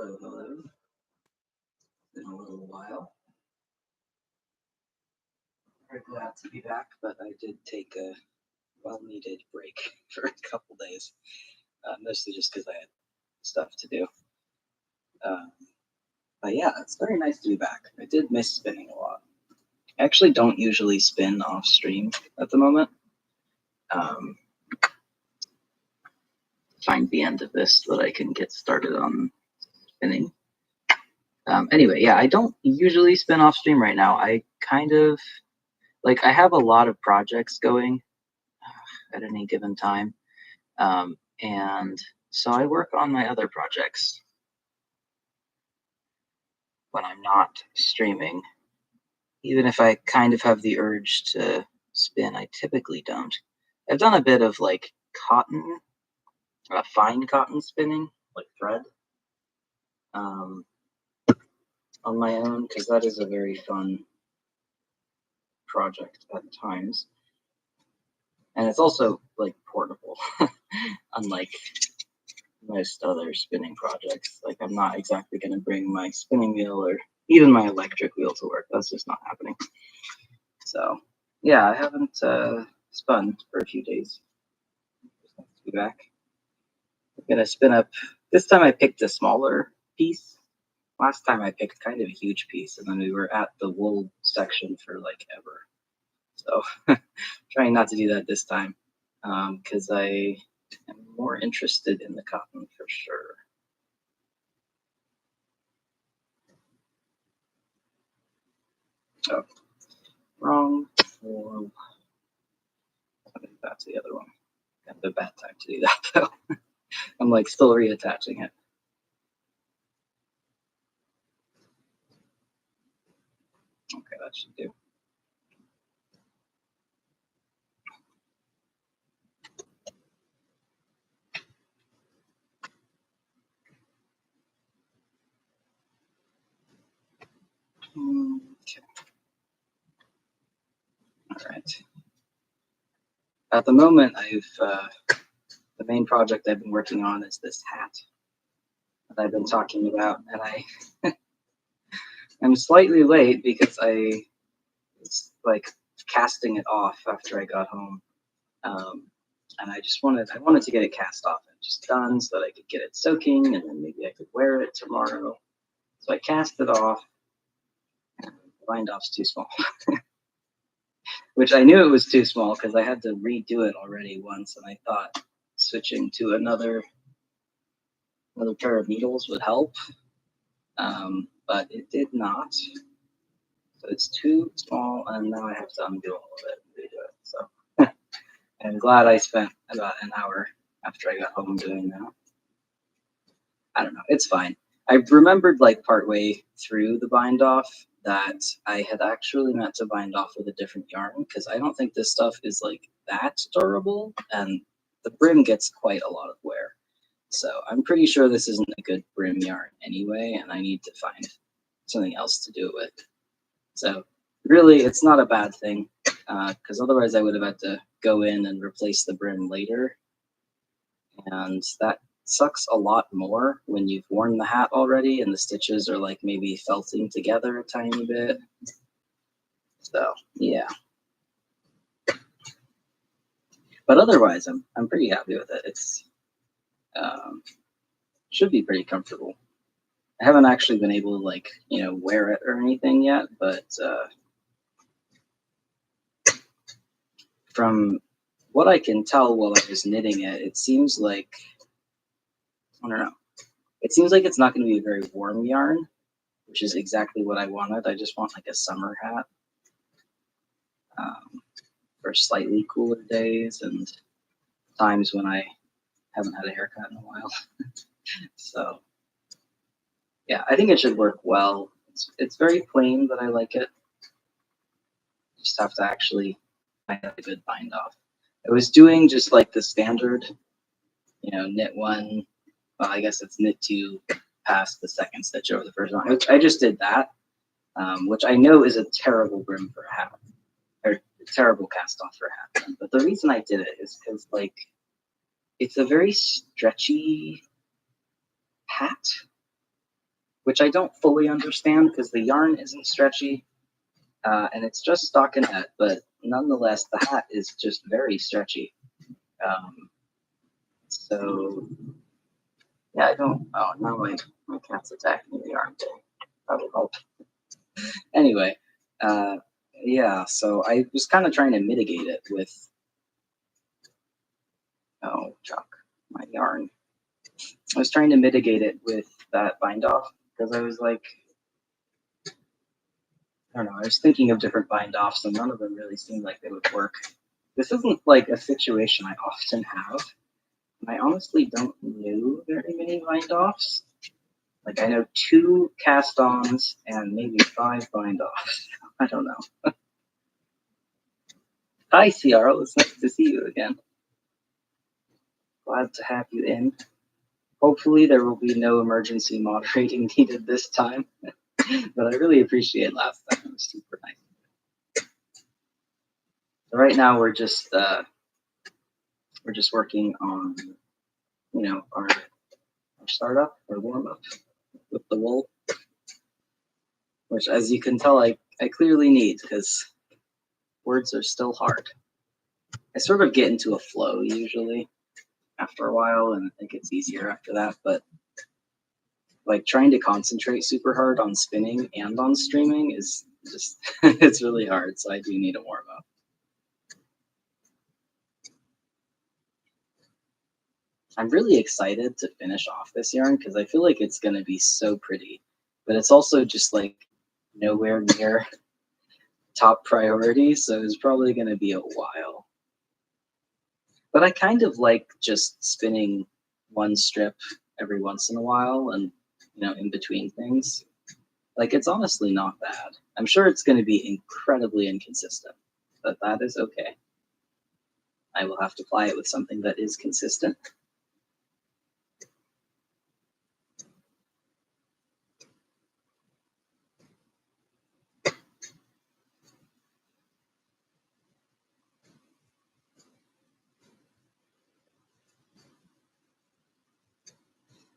Hello, hello. Been a little while. Very glad to be back, but I did take a well-needed break for a couple days, mostly just because I had stuff to do. But yeah, it's very nice to be back. I did miss spinning a lot. I actually don't usually spin off stream at the moment. Find the end of this so that I can get started on spinning. Anyway, yeah, I don't usually spin off stream right now. I kind of I have a lot of projects going at any given time, and so I work on my other projects when I'm not streaming. Even if I kind of have the urge to spin, I typically don't. I've done a bit of cotton, fine cotton spinning, like thread, on my own, because that is a very fun project at times. And it's also portable, unlike most other spinning projects. I'm not exactly going to bring my spinning wheel or even my electric wheel to work. That's just not happening. So yeah, I haven't spun for a few days. Just nice to be back. I'm gonna spin up. This time I picked a smaller piece. Last time I picked kind of a huge piece, and then we were at the wool section for ever. So trying not to do that this time, because I am more interested in the cotton for sure. Oh, wrong wool. I think that's the other one. Kind of a bad time to do that though. I'm still reattaching it. Okay, that should do. Okay. All right. At the moment, the main project I've been working on is this hat that I've been talking about, and I'm slightly late because I was casting it off after I got home, and I wanted to get it cast off and just done so that I could get it soaking, and then maybe I could wear it tomorrow. So I cast it off, and the bind off's too small. Which I knew it was too small because I had to redo it already once, and I thought switching to another pair of needles would help, but it did not. So it's too small, and now I have to undo all of it and redo it. So I'm glad I spent about an hour after I got home doing that. I don't know, it's fine. I remembered partway through the bind off that I had actually meant to bind off with a different yarn because I don't think this stuff is that durable, and the brim gets quite a lot of wear. So I'm pretty sure this isn't a good brim yarn anyway, and I need to find something else to do it with. So really, it's not a bad thing, because otherwise I would have had to go in and replace the brim later, and that sucks a lot more when you've worn the hat already and the stitches are maybe felting together a tiny bit. So yeah, but otherwise I'm pretty happy with it. It's should be pretty comfortable. I haven't actually been able to wear it or anything yet, but from what I can tell while I was knitting it, it seems I don't know. It seems like it's not going to be a very warm yarn, which is exactly what I wanted. I just want a summer hat for slightly cooler days and times when I haven't had a haircut in a while. So yeah, I think it should work well. It's very plain, but I like it. Just have to actually find a good bind off. I was doing just the standard, knit one. Well, I guess it's knit two past the second stitch over the first one. I just did that, which I know is a terrible brim for a hat, or a terrible cast off for a hat. But the reason I did it is because it's a very stretchy hat. which I don't fully understand because the yarn isn't stretchy, and it's just stockinette, but nonetheless, the hat is just very stretchy. So, yeah, I don't. Oh, now my cat's attacking the yarn thing. That'll help. Anyway, yeah, so I was kind of trying to mitigate it with. Oh, Chuck, my yarn. I was trying to mitigate it with that bind off because I was like, I don't know, I was thinking of different bind offs and none of them really seemed like they would work. This isn't like a situation I often have. And I honestly don't know very many bind offs. Like I know 2 cast ons and maybe 5 bind offs. I don't know. Hi, Ciara. It's nice to see you again. Glad to have you in. Hopefully there will be no emergency moderating needed this time. But I really appreciate last time. It was super nice. So right now we're just working on, you know, our startup, our warm up with the wool, which as you can tell, I clearly need because words are still hard. I sort of get into a flow usually after a while, and I think it's easier after that. But like trying to concentrate super hard on spinning and on streaming is just it's really hard. So I do need a warm up. I'm really excited to finish off this yarn because I feel like it's gonna be so pretty, but it's also just like nowhere near top priority, so it's probably gonna be a while. But I kind of like just spinning one strip every once in a while and, you know, in between things. Like, it's honestly not bad. I'm sure it's going to be incredibly inconsistent, but that is okay. I will have to ply it with something that is consistent.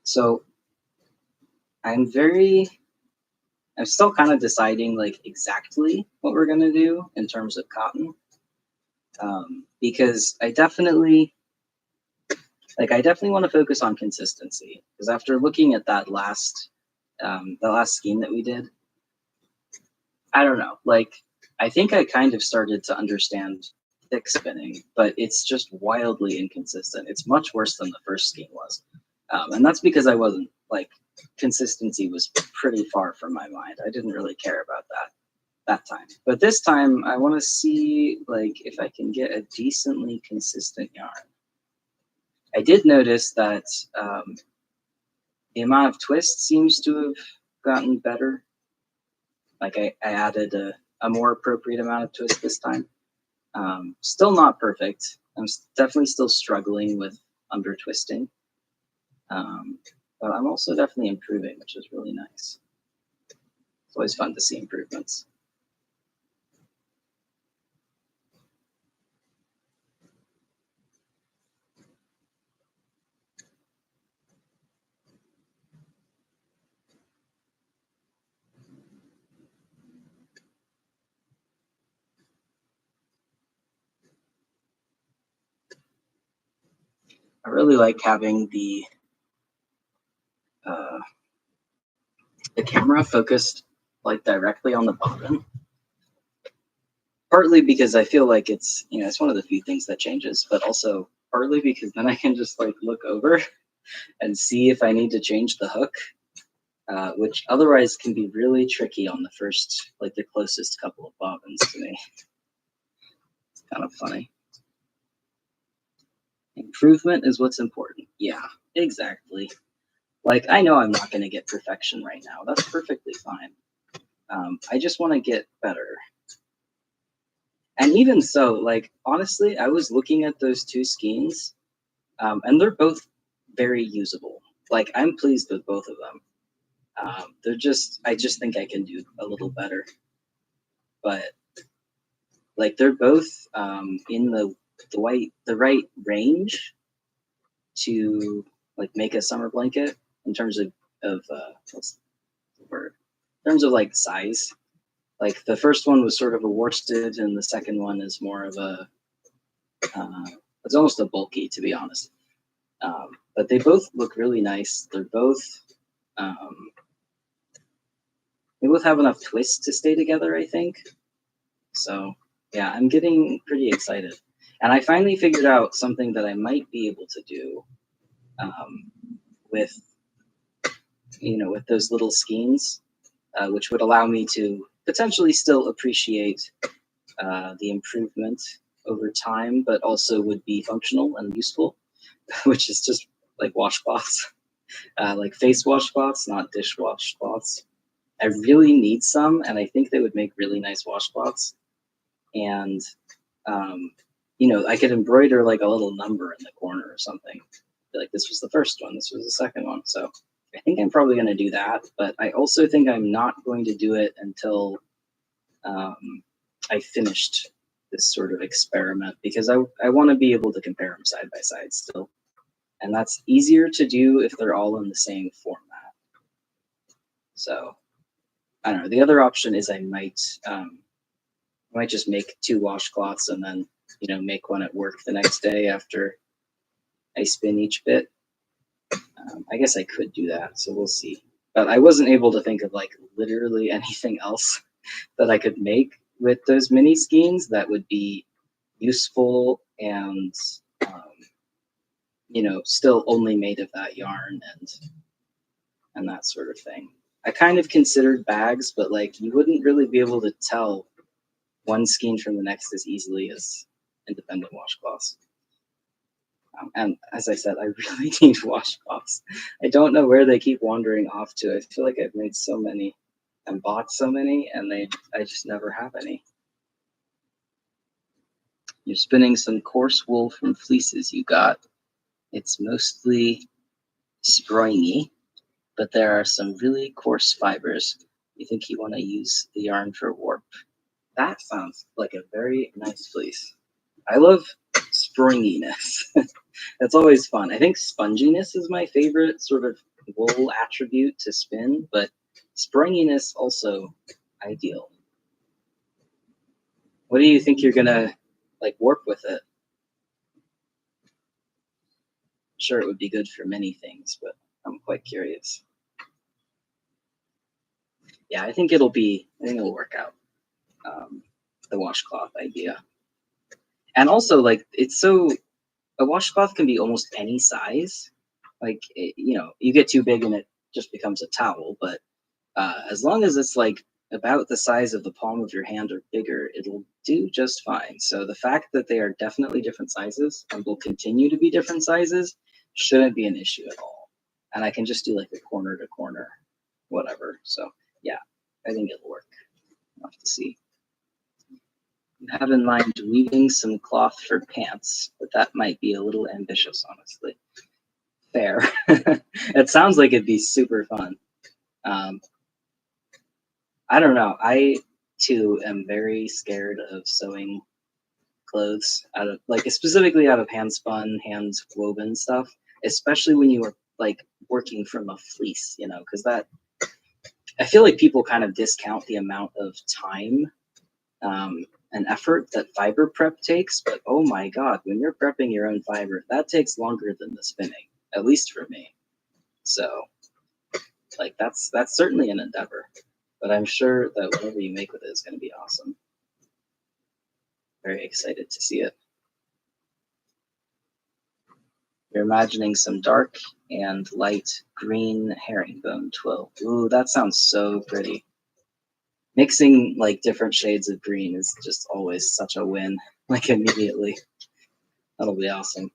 So I'm still kind of deciding like exactly what we're going to do in terms of cotton. Because I definitely want to focus on consistency because after looking at that last scheme that we did, I don't know, like I think I kind of started to understand thick spinning, but it's just wildly inconsistent. It's much worse than the first scheme was. And that's because I wasn't like consistency was pretty far from my mind. I didn't really care about that time. But this time I want to see like if I can get a decently consistent yarn. I did notice that the amount of twist seems to have gotten better. Like I added a more appropriate amount of twist this time. Still not perfect. I'm definitely still struggling with under twisting. But I'm also definitely improving, which is really nice. It's always fun to see improvements. I really like having the camera focused like directly on the bobbin. Partly because I feel like it's, you know, it's one of the few things that changes, but also partly because then I can just like look over and see if I need to change the hook, which otherwise can be really tricky on the first, like the closest couple of bobbins to me. It's kind of funny. Improvement is what's important. Yeah, exactly. Like, I know I'm not going to get perfection right now. That's perfectly fine. I just want to get better. And even so, like, honestly, I was looking at those 2 skeins, and they're both very usable. Like, I'm pleased with both of them. I just think I can do a little better. But, like, they're both in the right range to, like, make a summer blanket in terms of word. In terms of like size, like the first one was sort of a worsted, and the second one is more of a, it's almost a bulky, to be honest. But they both look really nice. They're both, they both have enough twist to stay together, I think. So yeah, I'm getting pretty excited. And I finally figured out something that I might be able to do with, with those little skeins, which would allow me to potentially still appreciate the improvement over time, but also would be functional and useful, which is just like washcloths, like face washcloths, not dish washcloths. I really need some, and I think they would make really nice washcloths. And I could embroider like a little number in the corner or something. Like this was the first one, this was the second one. So I think I'm probably going to do that, but I also think I'm not going to do it until I finished this sort of experiment, because I want to be able to compare them side by side still. And that's easier to do if they're all in the same format. So I don't know. The other option is I might just make 2 washcloths and then, make one at work the next day after I spin each bit. I guess I could do that, so we'll see. But I wasn't able to think of like literally anything else that I could make with those mini skeins that would be useful and, still only made of that yarn and that sort of thing. I kind of considered bags, but like you wouldn't really be able to tell one skein from the next as easily as independent washcloths. And as I said, I really need washcloths. I don't know where they keep wandering off to. I feel like I've made so many and bought so many, and I just never have any. You're spinning some coarse wool from fleeces you got. It's mostly springy, but there are some really coarse fibers. You think you want to use the yarn for warp? That sounds like a very nice fleece. I love springiness. That's always fun. I think sponginess is my favorite sort of wool attribute to spin, but springiness also ideal. What do you think you're gonna like warp with it? Sure, it would be good for many things, but I'm quite curious. Yeah, I think it'll work out. The washcloth idea. And also, like, a washcloth can be almost any size. Like, you get too big and it just becomes a towel, but as long as it's like about the size of the palm of your hand or bigger, it'll do just fine. So the fact that they are definitely different sizes and will continue to be different sizes shouldn't be an issue at all. And I can just do like a corner to corner, whatever. So yeah, I think it'll work. We'll have to see. I have in mind weaving some cloth for pants, but that might be a little ambitious, honestly. Fair. It sounds like it'd be super fun. I don't know. I too am very scared of sewing clothes specifically out of hand spun, hand woven stuff, especially when you are like working from a fleece, because I feel like people kind of discount the amount of time and effort that fiber prep takes, but oh my god, when you're prepping your own fiber, that takes longer than the spinning, at least for me. So like that's certainly an endeavor, but I'm sure that whatever you make with it is going to be awesome. Very excited to see it. You're imagining some dark and light green herringbone twill. Ooh, that sounds so pretty. Mixing like different shades of green is just always such a win, like immediately. That'll be awesome.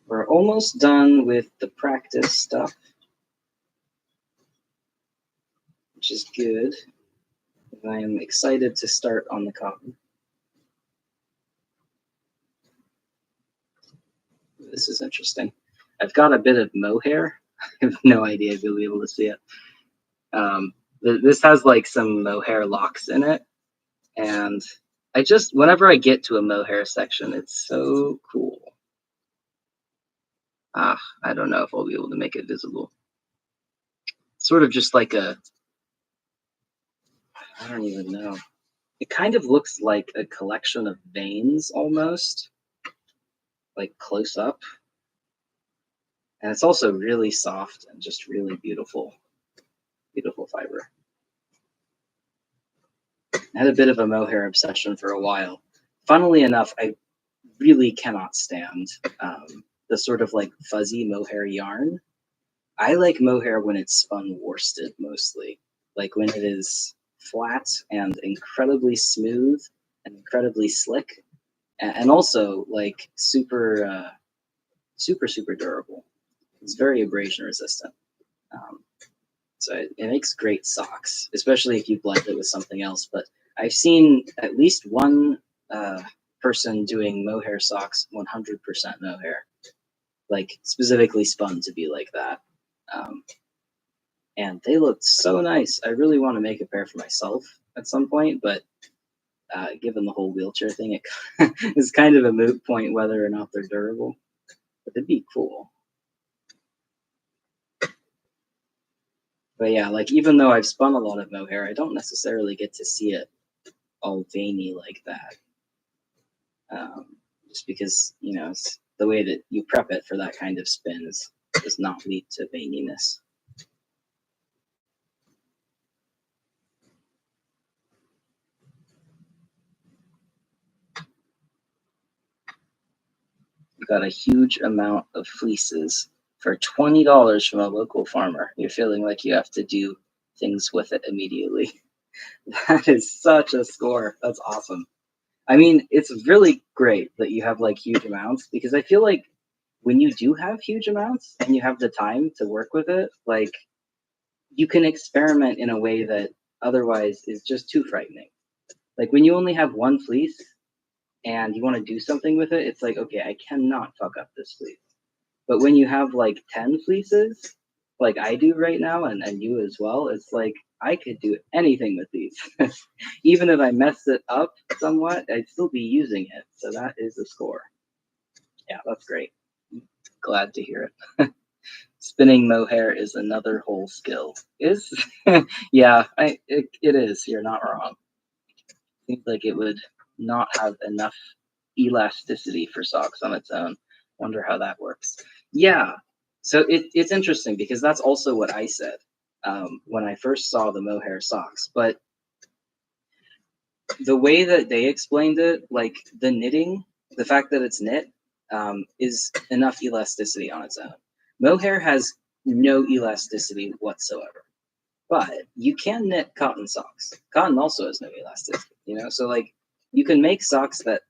We're almost done with the practice stuff, which is good. I am excited to start on the cotton. This is interesting. I've got a bit of mohair. I have no idea if you'll be able to see it. This has like some mohair locks in it, and whenever I get to a mohair section, it's so cool. I don't know if I'll be able to make it visible. Sort of just like I don't even know. It kind of looks like a collection of veins almost, like close up. And it's also really soft and just really beautiful, beautiful fiber. I had a bit of a mohair obsession for a while. Funnily enough, I really cannot stand the sort of like fuzzy mohair yarn. I like mohair when it's spun worsted mostly, like when it is flat and incredibly smooth and incredibly slick, and also like super, super durable. It's very abrasion resistant. Um, so it makes great socks, especially if you blend it with something else. But I've seen at least one person doing mohair socks 100% mohair, like specifically spun to be like that. Um, and they looked so nice. I really want to make a pair for myself at some point, but given the whole wheelchair thing, it is kind of a moot point whether or not they're durable. But it'd be cool. But yeah, like even though I've spun a lot of mohair, I don't necessarily get to see it all veiny like that. Just because, it's the way that you prep it for that kind of spins does not lead to veininess. Got a huge amount of fleeces for $20 from a local farmer. You're feeling like you have to do things with it immediately. That is such a score. That's awesome. I mean, it's really great that you have like huge amounts, because I feel like when you do have huge amounts and you have the time to work with it, like you can experiment in a way that otherwise is just too frightening. Like when you only have one fleece and you want to do something with it, it's like, okay, I cannot fuck up this fleece. But when you have like 10 fleeces, like I do right now, and you as well, it's like I could do anything with these. Even if I mess it up somewhat, I'd still be using it. So that is the score. Yeah, that's great. Glad to hear it. Spinning mohair is another whole skill. Is yeah, it is. You're not wrong. Seems like it would not have enough elasticity for socks on its own. Wonder how that works. Yeah, so it's interesting because that's also what I said when I first saw the mohair socks. But the way that they explained it, like the knitting, the fact that it's knit, is enough elasticity on its own. Mohair has no elasticity whatsoever. But you can knit cotton socks. Cotton also has no elasticity, So like you can make socks that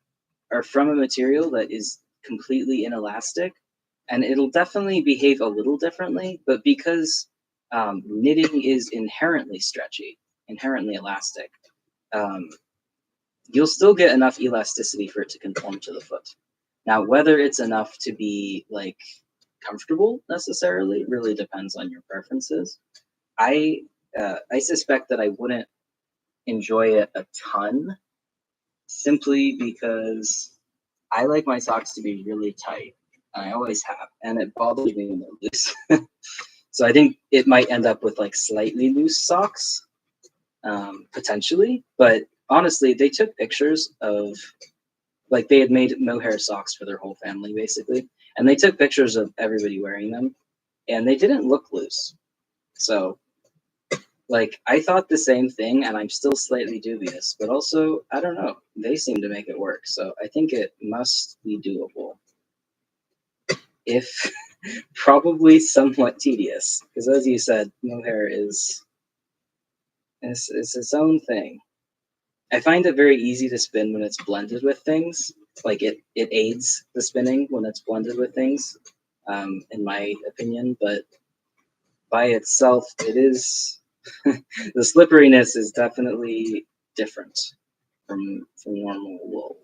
are from a material that is completely inelastic, and it'll definitely behave a little differently. But because knitting is inherently stretchy, inherently elastic, um, you'll still get enough elasticity for it to conform to the foot. Now, whether it's enough to be like comfortable necessarily really depends on your preferences. I suspect that I wouldn't enjoy it a ton, simply because I like my socks to be really tight. I always have, and it bothers me when they're loose. So I think it might end up with like slightly loose socks, potentially. But honestly, they took pictures of, like, they had made mohair socks for their whole family basically, and they took pictures of everybody wearing them, and they didn't look loose. So like, I thought the same thing, and I'm still slightly dubious, but also, I don't know. They seem to make it work, so I think it must be doable. If probably somewhat tedious, because as you said, mohair is its own thing. I find it very easy to spin when it's blended with things. Like it aids the spinning when it's blended with things, in my opinion. But by itself, it is the slipperiness is definitely different from normal wool.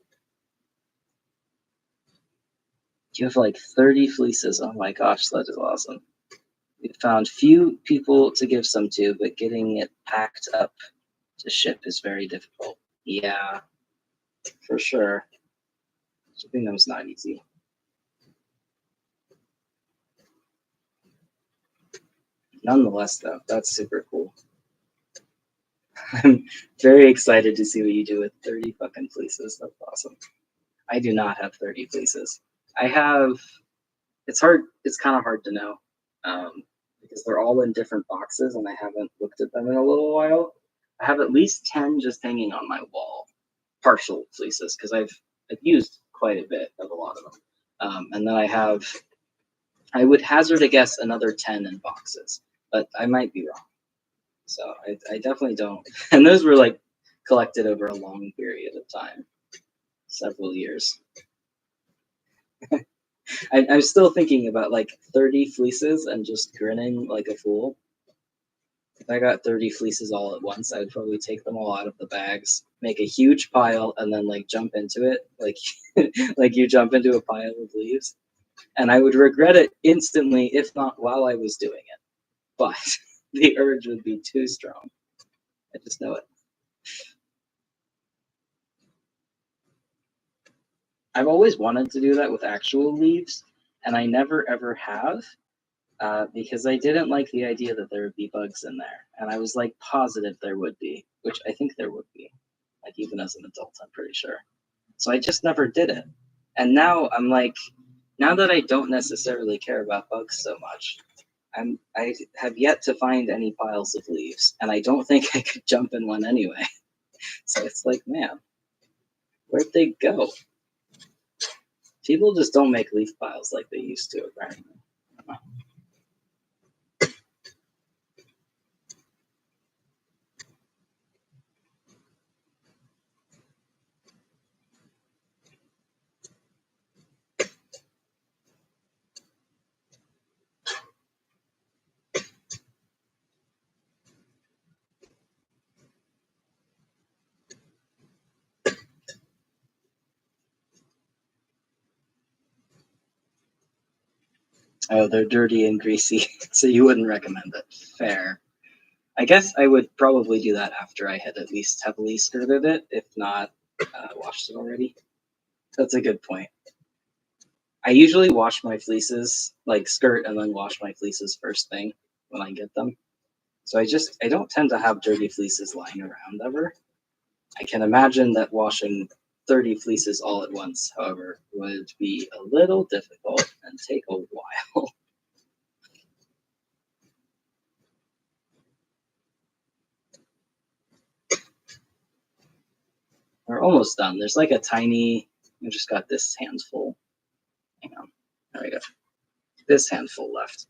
You have like 30 fleeces. Oh my gosh, that is awesome. We found few people to give some to, but getting it packed up to ship is very difficult. Yeah. for sure. Shipping them is not easy. Nonetheless, though, that's super cool. I'm very excited to see what you do with 30 fucking fleeces. That's awesome. I do not have 30 fleeces. I have, it's hard, it's kind of hard to know because they're all in different boxes and I haven't looked at them in a little while. I have at least 10 just hanging on my wall, partial fleeces, because I've used quite a bit of a lot of them. And then I would hazard a guess another 10 in boxes, but I might be wrong. So I definitely don't. And those were like collected over a long period of time, several years. I'm still thinking about like 30 fleeces and just grinning like a fool. If I got 30 fleeces all at once, I would probably take them all out of the bags, make a huge pile, and then like jump into it, like like you jump into a pile of leaves. And I would regret it instantly, if not while I was doing it. But the urge would be too strong. I just know it. I've always wanted to do that with actual leaves, and I never ever have, because I didn't like the idea that there would be bugs in there. And I was like positive there would be, which I think there would be, like even as an adult, I'm pretty sure. So I just never did it. And now I'm like, now that I don't necessarily care about bugs so much, I have yet to find any piles of leaves, and I don't think I could jump in one anyway. So it's like, man, where'd they go? People just don't make leaf piles like they used to, apparently. Oh, they're dirty and greasy, so you wouldn't recommend it. Fair. I guess I would probably do that after I had at least heavily skirted it, if not washed it already. That's a good point. I usually wash my fleeces, like skirt and then wash my fleeces first thing when I get them. So I don't tend to have dirty fleeces lying around ever. I can imagine that washing 30 fleeces all at once, however, would be a little difficult and take a while. We're almost done. There's like a tiny, I just got this handful. Hang on. There we go. This handful left.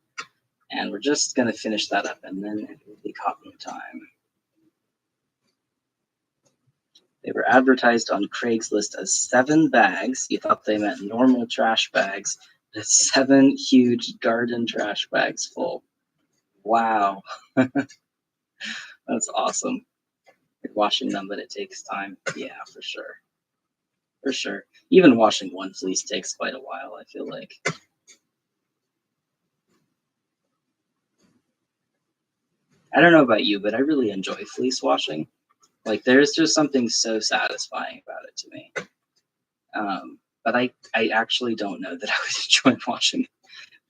And we're just going to finish that up and then it will be cotton time. They were advertised on Craigslist as 7 bags. You thought they meant normal trash bags. It's 7 huge garden trash bags full. Wow. That's awesome. Like washing them, but it takes time. Yeah, for sure. For sure. Even washing one fleece takes quite a while, I feel like. I don't know about you, but I really enjoy fleece washing. Like, there's just something so satisfying about it to me. But I actually don't know that I would enjoy washing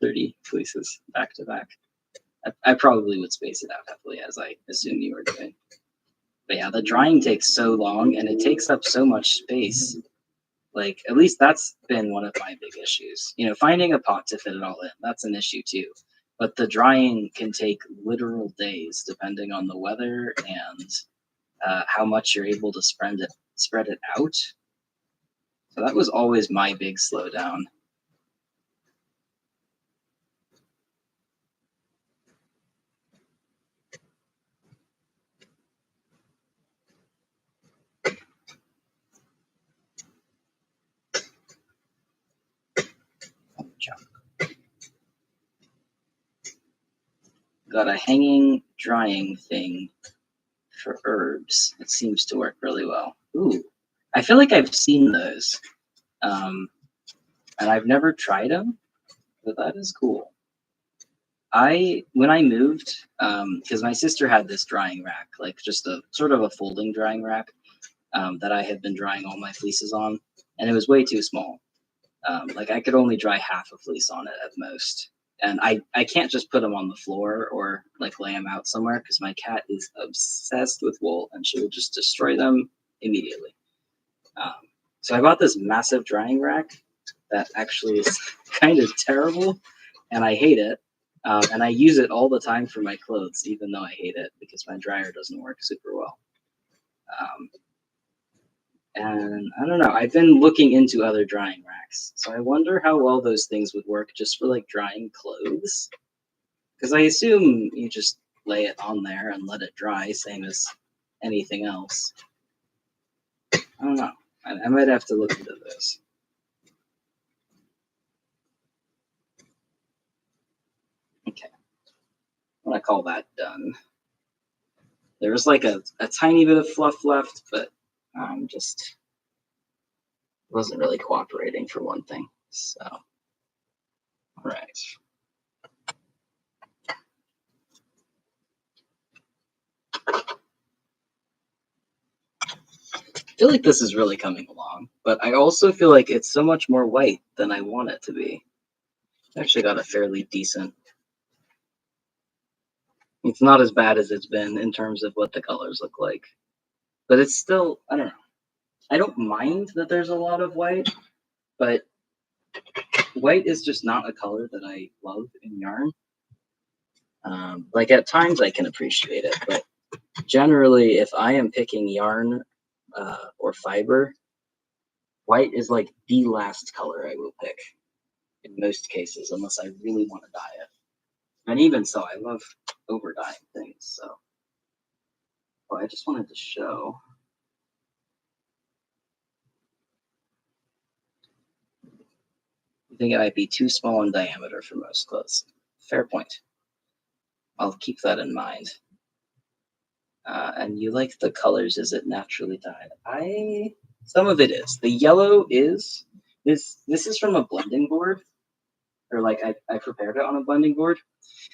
30 fleeces back to back. I probably would space it out heavily, as I assume you were doing. But yeah, the drying takes so long and it takes up so much space. Like, at least that's been one of my big issues. You know, finding a pot to fit it all in, that's an issue too. But the drying can take literal days depending on the weather and how much you're able to spread it out. So that was always my big slowdown. Got a hanging drying thing for herbs. It seems to work really well. Ooh, I feel like I've seen those, and I've never tried them, but that is cool. When I moved, because my sister had this drying rack, like just a sort of a folding drying rack, that I had been drying all my fleeces on, and it was way too small. Like I could only dry half a fleece on it at most. And I can't just put them on the floor or like lay them out somewhere because my cat is obsessed with wool and she will just destroy them immediately. So I bought this massive drying rack that actually is kind of terrible and I hate it. And I use it all the time for my clothes, even though I hate it because my dryer doesn't work super well. And I don't know, I've been looking into other drying racks. So I wonder how well those things would work just for like drying clothes. Because I assume you just lay it on there and let it dry, same as anything else. I don't know. I might have to look into this. Okay. I'm going to call that done. There was like a tiny bit of fluff left, but just wasn't really cooperating for one thing. So, all right. I feel like this is really coming along, but I also feel like it's so much more white than I want it to be. I actually got a fairly decent. It's not as bad as it's been in terms of what the colors look like, but it's still, I don't know. I don't mind that there's a lot of white, but white is just not a color that I love in yarn. Like at times I can appreciate it, but generally if I am picking yarn or fiber, white is like the last color I will pick in most cases, unless I really want to dye it. And even so, I love over dyeing things. So, oh, I just wanted to show. I think it might be too small in diameter for most clothes. Fair point. I'll keep that in mind. And you like the colors? Is it naturally dyed? Some of it is. The yellow is this. This is from a blending board, or like I prepared it on a blending board.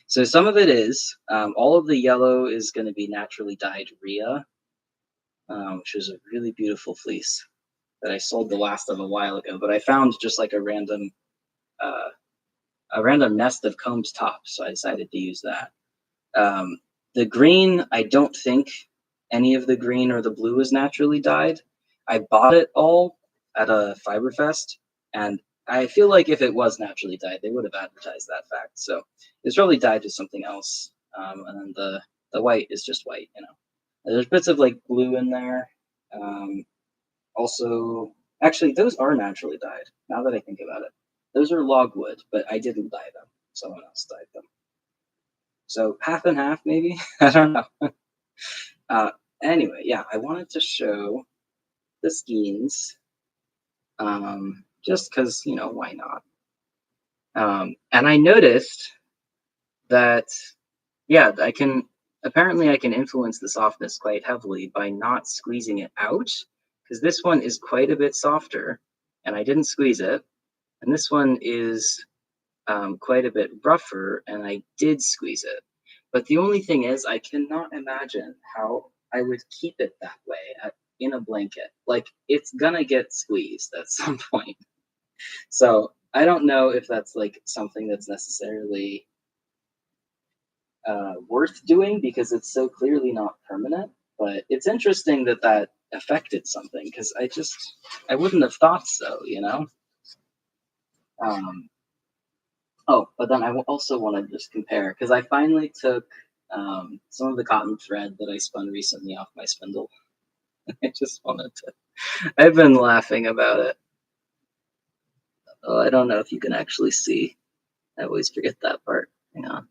So some of it is. All of the yellow is going to be naturally dyed Rhea, which is a really beautiful fleece that I sold the last of a while ago. But I found just like a random nest of combs top, so I decided to use that. The green, I don't think any of the green or the blue is naturally dyed. I bought it all at a Fiberfest, and I feel like if it was naturally dyed, they would have advertised that fact. So it's probably dyed to something else. And then the white is just white, you know. There's bits of like blue in there. Also, actually, those are naturally dyed. Now that I think about it, those are logwood, but I didn't dye them. Someone else dyed them. So half and half, maybe. I don't know. Anyway, yeah, I wanted to show the skeins, just because, you know, why not? And I noticed that, yeah, apparently I can influence the softness quite heavily by not squeezing it out, because this one is quite a bit softer, and I didn't squeeze it, and this one is quite a bit rougher, and I did squeeze it. But the only thing is, I cannot imagine how I would keep it that way in a blanket. Like, it's gonna get squeezed at some point. So I don't know if that's like something that's necessarily worth doing because it's so clearly not permanent. But it's interesting that that affected something because I wouldn't have thought so, you know? Oh, but then I also want to just compare because I finally took some of the cotton thread that I spun recently off my spindle. I just wanted to. I've been laughing about it. Oh, I don't know if you can actually see. I always forget that part. Hang on.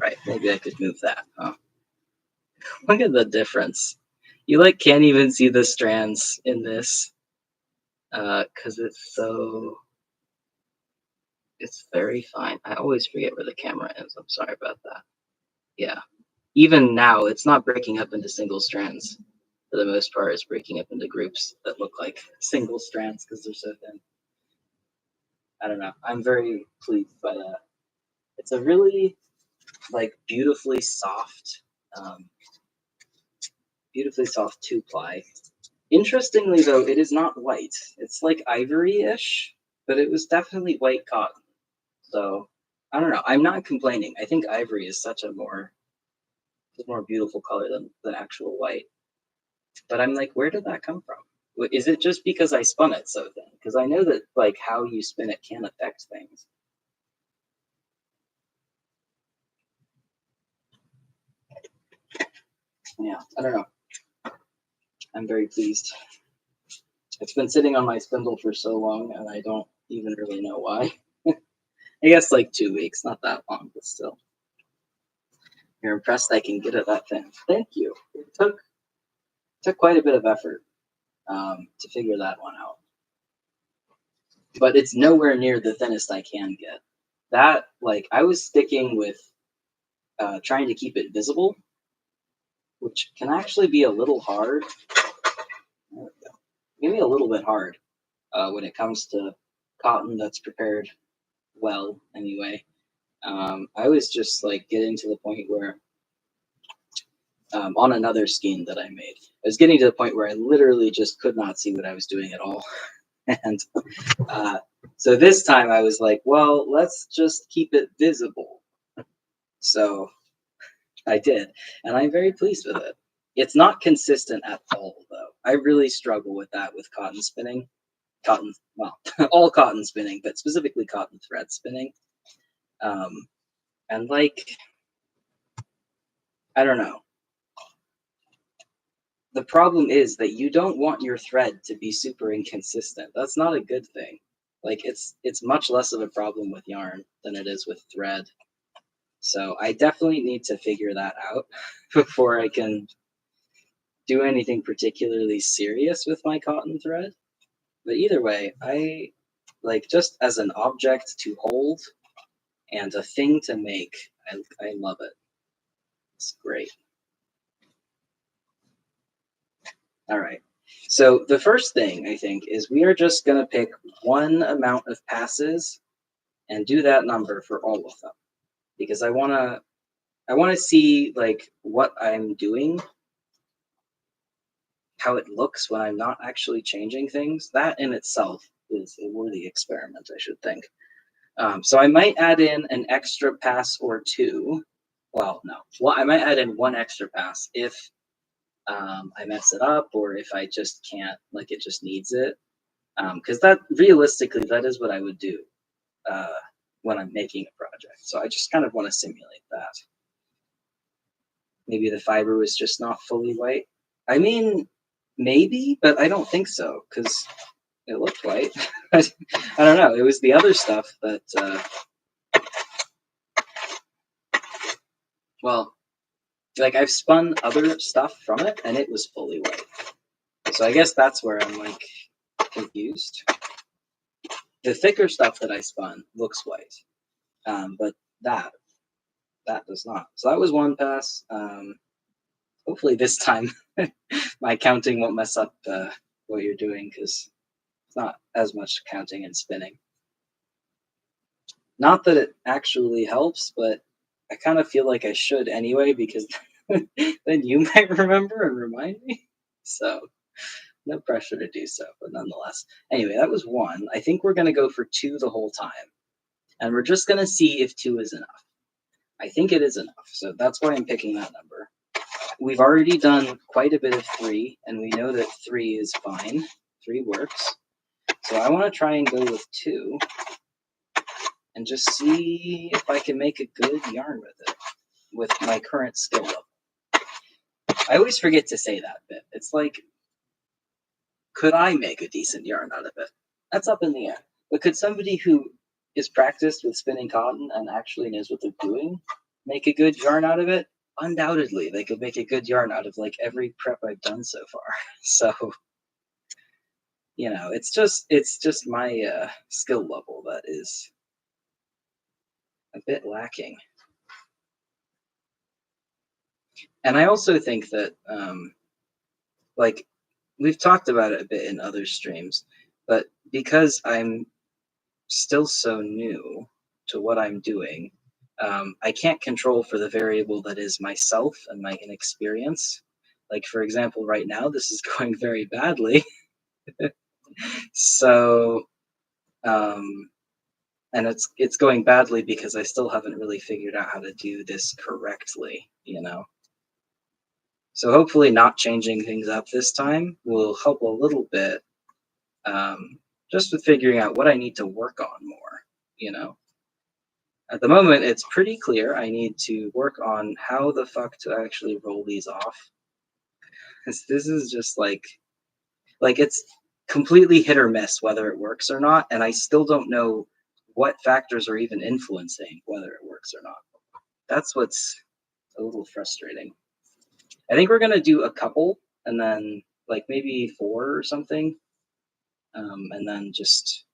Right, maybe I could move that. Huh? Look at the difference. You like can't even see the strands in this because it's very fine. I always forget where the camera is. I'm sorry about that. Yeah. Even now, it's not breaking up into single strands. For the most part, it's breaking up into groups that look like single strands because they're so thin. I don't know. I'm very pleased by that. It's a really like beautifully soft beautifully soft 2-ply. Interestingly, though, it is not white. It's like ivory-ish, but it was definitely white cotton. So I don't know. I'm not complaining. I think ivory is such a more beautiful color than actual white. But I'm like, where did that come from? Is it just because I spun it so thin? Because I know that like how you spin it can affect things. Yeah, I don't know. I'm very pleased. It's been sitting on my spindle for so long, and I don't even really know why. I guess like 2 weeks, not that long, but still. You're impressed I can get it that thin. Thank you. It took quite a bit of effort to figure that one out. But it's nowhere near the thinnest I can get. That, like, I was sticking with trying to keep it visible, which can actually be a little hard. There we go. Maybe a little bit hard when it comes to cotton that's prepared well, anyway. I was just like getting to the point where on another skein that I made, I was getting to the point where I literally just could not see what I was doing at all. And so this time I was like, well, let's just keep it visible. So I did, and I'm very pleased with it. It's not consistent at all, though. I really struggle with that with cotton spinning. Cotton, well, all cotton spinning, but specifically cotton thread spinning. And like, I don't know. The problem is that you don't want your thread to be super inconsistent. That's not a good thing. Like it's much less of a problem with yarn than it is with thread. So I definitely need to figure that out before I can do anything particularly serious with my cotton thread. But either way, I like just as an object to hold and a thing to make, I love it. It's great. All right. So the first thing I think is we are just going to pick one amount of passes and do that number for all of them because I want to see like what I'm doing, how it looks when I'm not actually changing things. That in itself is a worthy experiment, I should think. So I might add in an extra pass or two. Well, no. Well, I might add in one extra pass if I mess it up or if I just can't, like it just needs it. Because that realistically, that is what I would do uh, when I'm making a project. So I just kind of want to simulate that. Maybe the fiber was just not fully white. I mean, maybe, but I don't think so because it looked white. I don't know. It was the other stuff that, well, like I've spun other stuff from it and it was fully white. So I guess that's where I'm like confused. The thicker stuff that I spun looks white, but that does not. So that was one pass. Hopefully this time my counting won't mess up what you're doing because it's not as much counting and spinning. Not that it actually helps, but I kind of feel like I should anyway because then you might remember and remind me. So no pressure to do so, but nonetheless. Anyway, that was one. I think we're going to go for two the whole time. And we're just going to see if two is enough. I think it is enough. So that's why I'm picking that number. We've already done quite a bit of three, and we know that three is fine. Three works. So I want to try and go with two and just see if I can make a good yarn with it with my current skill level. I always forget to say that bit. It's like, could I make a decent yarn out of it? That's up in the air. But could somebody who is practiced with spinning cotton and actually knows what they're doing make a good yarn out of it? Undoubtedly, they could make a good yarn out of like every prep I've done so far. So, you know, it's just my skill level that is a bit lacking. And I also think that, like, we've talked about it a bit in other streams, but because I'm still so new to what I'm doing, I can't control for the variable that is myself and my inexperience. Like, for example, right now, this is going very badly. So, um, and it's going badly because I still haven't really figured out how to do this correctly, you know. So hopefully, not changing things up this time will help a little bit, just with figuring out what I need to work on more, you know. At the moment, it's pretty clear I need to work on how the fuck to actually roll these off. 'Cause this is just like it's completely hit or miss whether it works or not, and I still don't know what factors are even influencing whether it works or not. That's what's a little frustrating. I think we're gonna do a couple, and then like maybe four or something, and then just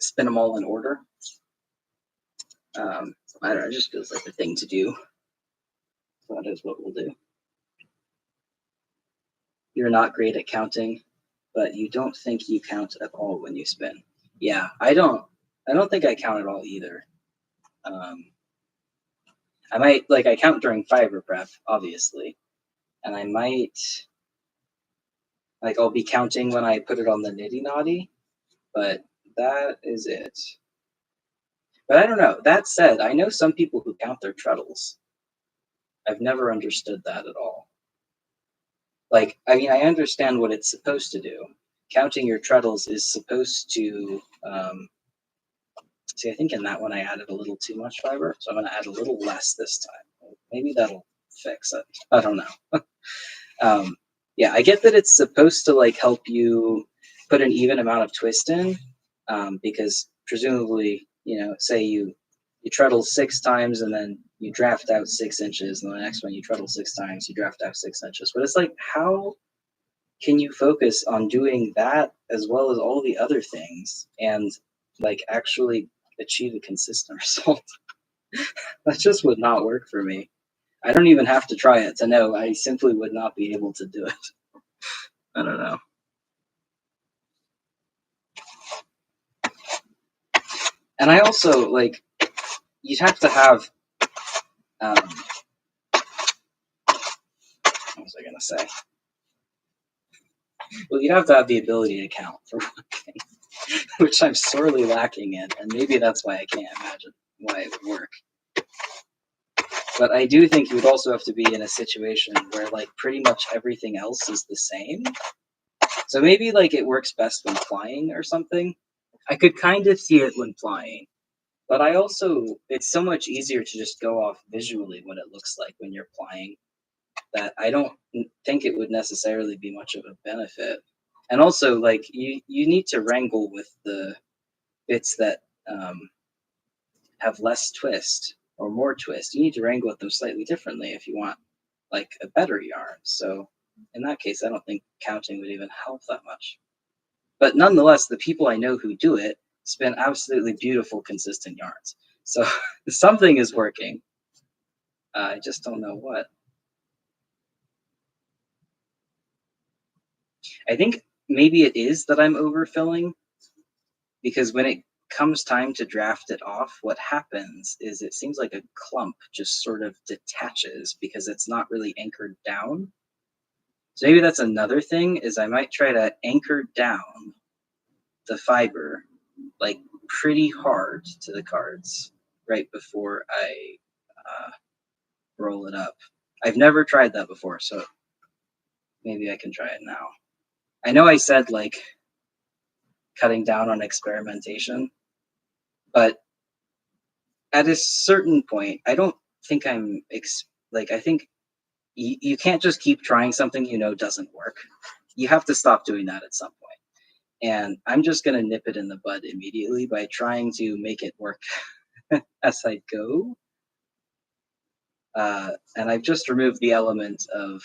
spin them all in order. I don't know. It just feels like the thing to do. So that is what we'll do. You're not great at counting, but you don't think you count at all when you spin. Yeah, I don't. I don't think I count at all either. Um, I might like I count during fiber prep, obviously, and I might like I'll be counting when I put it on the nitty naughty, but that is it. But I don't know. That said, I know some people who count their treadles. I've never understood that at all. Like, I mean, I understand what it's supposed to do. Counting your treadles is supposed to. See, I think in that one I added a little too much fiber, so I'm going to add a little less this time. Maybe that'll fix it. I don't know. Yeah, I get that it's supposed to like help you put an even amount of twist in, because presumably, you know, say you treadle 6 times and then you draft out 6 inches, and the next one you treadle 6 times, you draft out 6 inches. But it's like, how can you focus on doing that as well as all the other things and like actually achieve a consistent result? That just would not work for me. I don't even have to try it to know I simply would not be able to do it. I don't know. And I also like you'd have to have what was I gonna say? Well, you'd have to have the ability to count for one thing, which I'm sorely lacking in, and maybe that's why I can't imagine why it would work. But I do think you would also have to be in a situation where like pretty much everything else is the same. So maybe like it works best when flying or something. I could kind of see it when flying, but I also it's so much easier to just go off visually what it looks like when you're flying that I don't think it would necessarily be much of a benefit. And also like you need to wrangle with the bits that have less twist or more twist. You need to wrangle with them slightly differently if you want like a better yarn. So in that case, I don't think counting would even help that much. But nonetheless, the people I know who do it spin absolutely beautiful, consistent yarns. So something is working. I just don't know what. I think maybe it is that I'm overfilling because when it comes time to draft it off, what happens is it seems like a clump just sort of detaches because it's not really anchored down. So maybe that's another thing is I might try to anchor down the fiber like pretty hard to the cards right before I roll it up. I've never tried that before, so maybe I can try it now. I know I said like cutting down on experimentation, but at a certain point, I don't think like I think you can't just keep trying something you know doesn't work. You have to stop doing that at some point. And I'm just gonna nip it in the bud immediately by trying to make it work as I go. And I've just removed the element of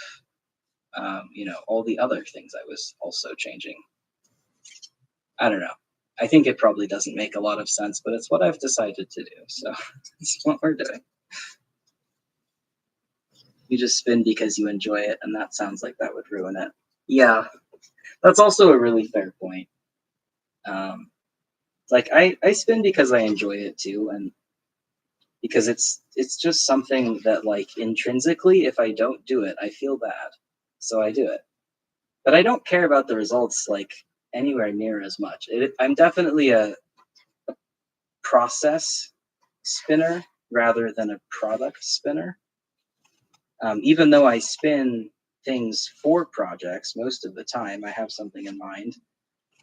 you know, all the other things I was also changing. I don't know. I think it probably doesn't make a lot of sense, but it's what I've decided to do. So it's what we're doing. You just spin because you enjoy it, and that sounds like that would ruin it. Yeah, that's also a really fair point. Like I spin because I enjoy it too, and because it's just something that, like, intrinsically, if I don't do it, I feel bad, so I do it. But I don't care about the results like anywhere near as much. I'm definitely a process spinner rather than a product spinner. Even though I spin things for projects most of the time, I have something in mind,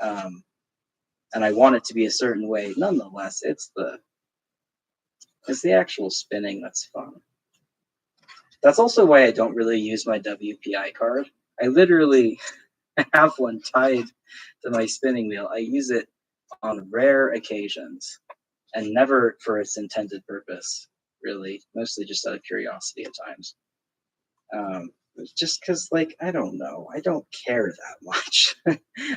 um, and I want it to be a certain way. Nonetheless, it's the actual spinning that's fun. That's also why I don't really use my WPI card. I literally have one tied to my spinning wheel. I use it on rare occasions and never for its intended purpose, really. Mostly just out of curiosity at times. Just because, like, I don't know. I don't care that much.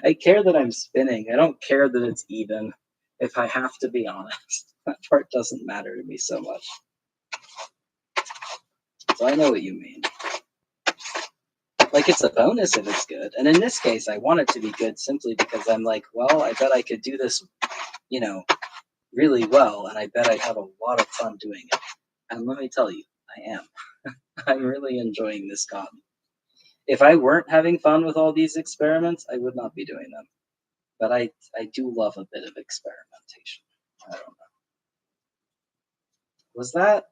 I care that I'm spinning. I don't care that it's even, if I have to be honest. That part doesn't matter to me so much. So I know what you mean. Like, it's a bonus if it's good. And in this case, I want it to be good simply because I'm like, well, I bet I could do this, really well, and I bet I'd have a lot of fun doing it. And let me tell you, I am. I'm really enjoying this cotton. If I weren't having fun with all these experiments, I would not be doing them. But I do love a bit of experimentation. I don't know. Was that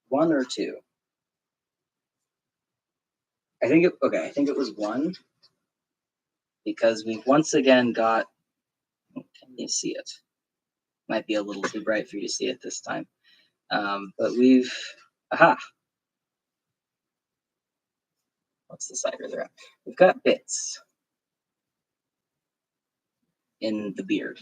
one or two? I think it was one, because we've once again got, can you see it? Might be a little too bright for you to see it this time. But what's the side where they're at? We've got bits in the beard.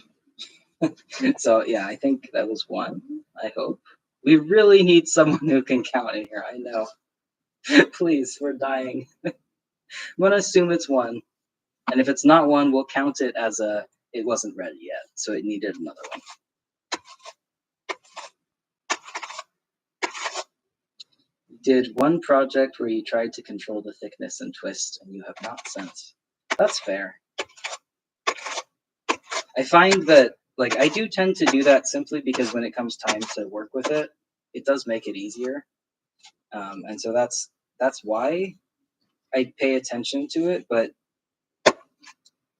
So yeah, I think that was one, I hope. We really need someone who can count in here, I know. Please, we're dying. I'm gonna assume it's one. And if it's not one, we'll count it as it wasn't ready yet, so it needed another one. You did one project where you tried to control the thickness and twist, and you have not since. That's fair. I find that, like, I do tend to do that simply because when it comes time to work with it, it does make it easier. And so that's why I pay attention to it. But,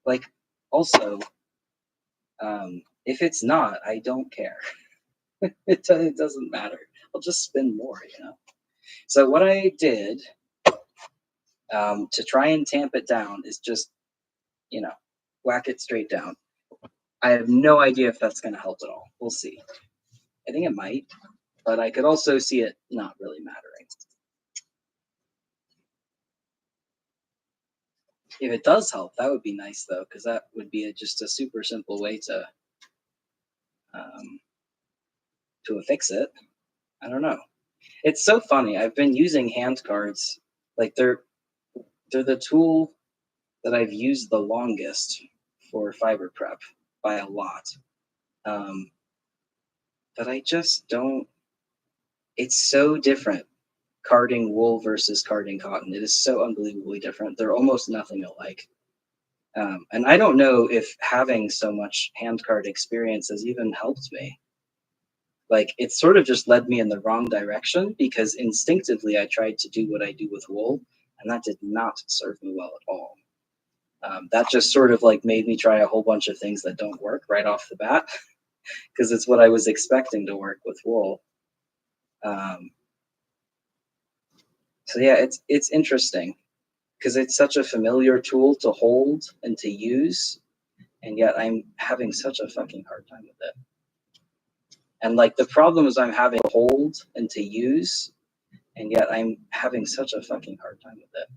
like, also, if it's not, I don't care. It doesn't matter. I'll just spin more, So what I did to try and tamp it down is just, whack it straight down. I have no idea if that's going to help at all. We'll see. I think it might, but I could also see it not really mattering. If it does help, that would be nice, though, because that would be just a super simple way to fix it. I don't know. It's so funny. I've been using hand cards. Like, they're the tool that I've used the longest for fiber prep by a lot. But I just don't. It's so different carding wool versus carding cotton. It is so unbelievably different. They're almost nothing alike. And I don't know if having so much hand card experience has even helped me. Like, it sort of just led me in the wrong direction because instinctively I tried to do what I do with wool, and that did not serve me well at all. That just sort of like made me try a whole bunch of things that don't work right off the bat because it's what I was expecting to work with wool. So yeah, it's interesting because it's such a familiar tool to hold and to use, and yet I'm having such a fucking hard time with it. And like the problems I'm having to hold and to use, and yet I'm having such a fucking hard time with it.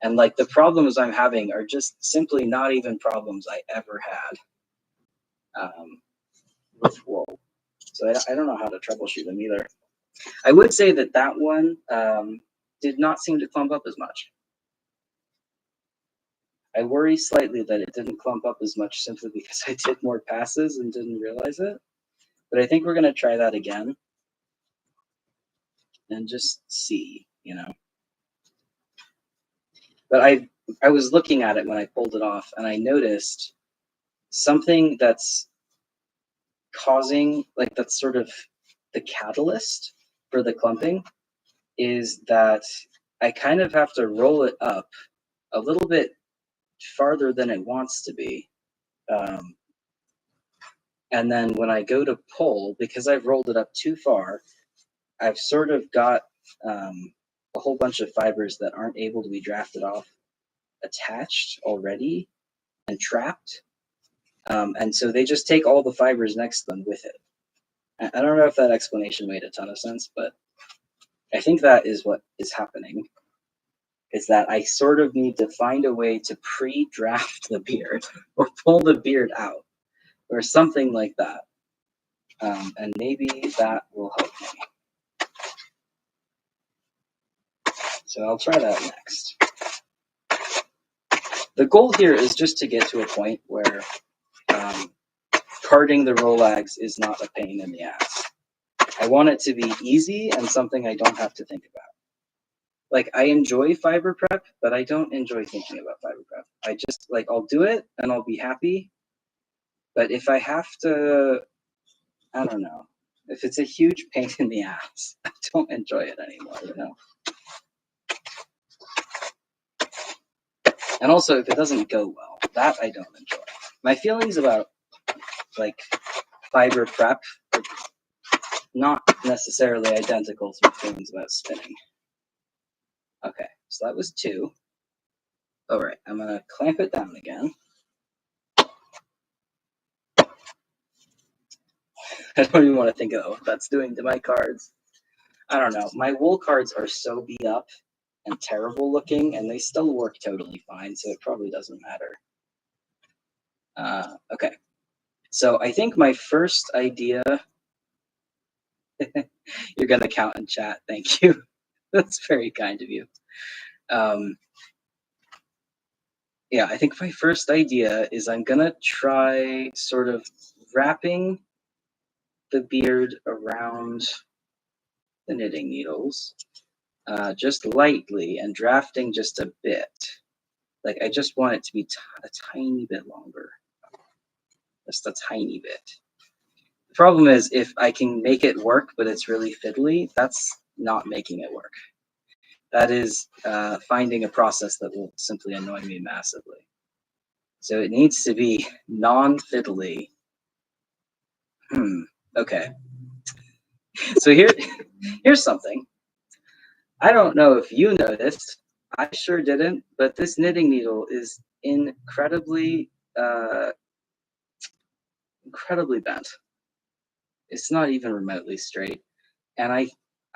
And like the problems I'm having are just simply not even problems I ever had with wool. So I don't know how to troubleshoot them either. I would say that one did not seem to clump up as much. I worry slightly that it didn't clump up as much simply because I did more passes and didn't realize it. But I think we're going to try that again and just see, But I was looking at it when I pulled it off, and I noticed something that's causing, like, that's sort of the catalyst for the clumping is that I kind of have to roll it up a little bit farther than it wants to be. And then when I go to pull, because I've rolled it up too far, I've sort of got a whole bunch of fibers that aren't able to be drafted off attached already and trapped. And so they just take all the fibers next to them with it. I don't know if that explanation made a ton of sense, but I think that is what is happening, is that I sort of need to find a way to pre-draft the beard or pull the beard out or something like that. And maybe that will help me. So I'll try that next. The goal here is just to get to a point where carding the Rolex is not a pain in the ass. I want it to be easy and something I don't have to think about. Like, I enjoy fiber prep, but I don't enjoy thinking about fiber prep. I just, like, I'll do it and I'll be happy. But if I have to, I don't know, if it's a huge pain in the ass, I don't enjoy it anymore, you know? And also, if it doesn't go well, that I don't enjoy. My feelings about, like, fiber prep are not necessarily identical to my feelings about spinning. Okay, so that was 2. All right, I'm going to clamp it down again. I don't even want to think of what that's doing to my cards. I don't know. My wool cards are so beat up and terrible looking, and they still work totally fine, so it probably doesn't matter. Okay, so I think my first idea, you're going to count in chat, thank you. That's very kind of you. Yeah, I think my first idea is I'm going to try sort of wrapping the beard around the knitting needles, just lightly, and drafting just a bit. Like, I just want it to be a tiny bit longer. Just a tiny bit. The problem is, if I can make it work, but it's really fiddly, that's not making it work. That is finding a process that will simply annoy me massively. So it needs to be non-fiddly. Okay. So here's something. I don't know if you noticed. I sure didn't, but this knitting needle is incredibly bent. It's not even remotely straight. And I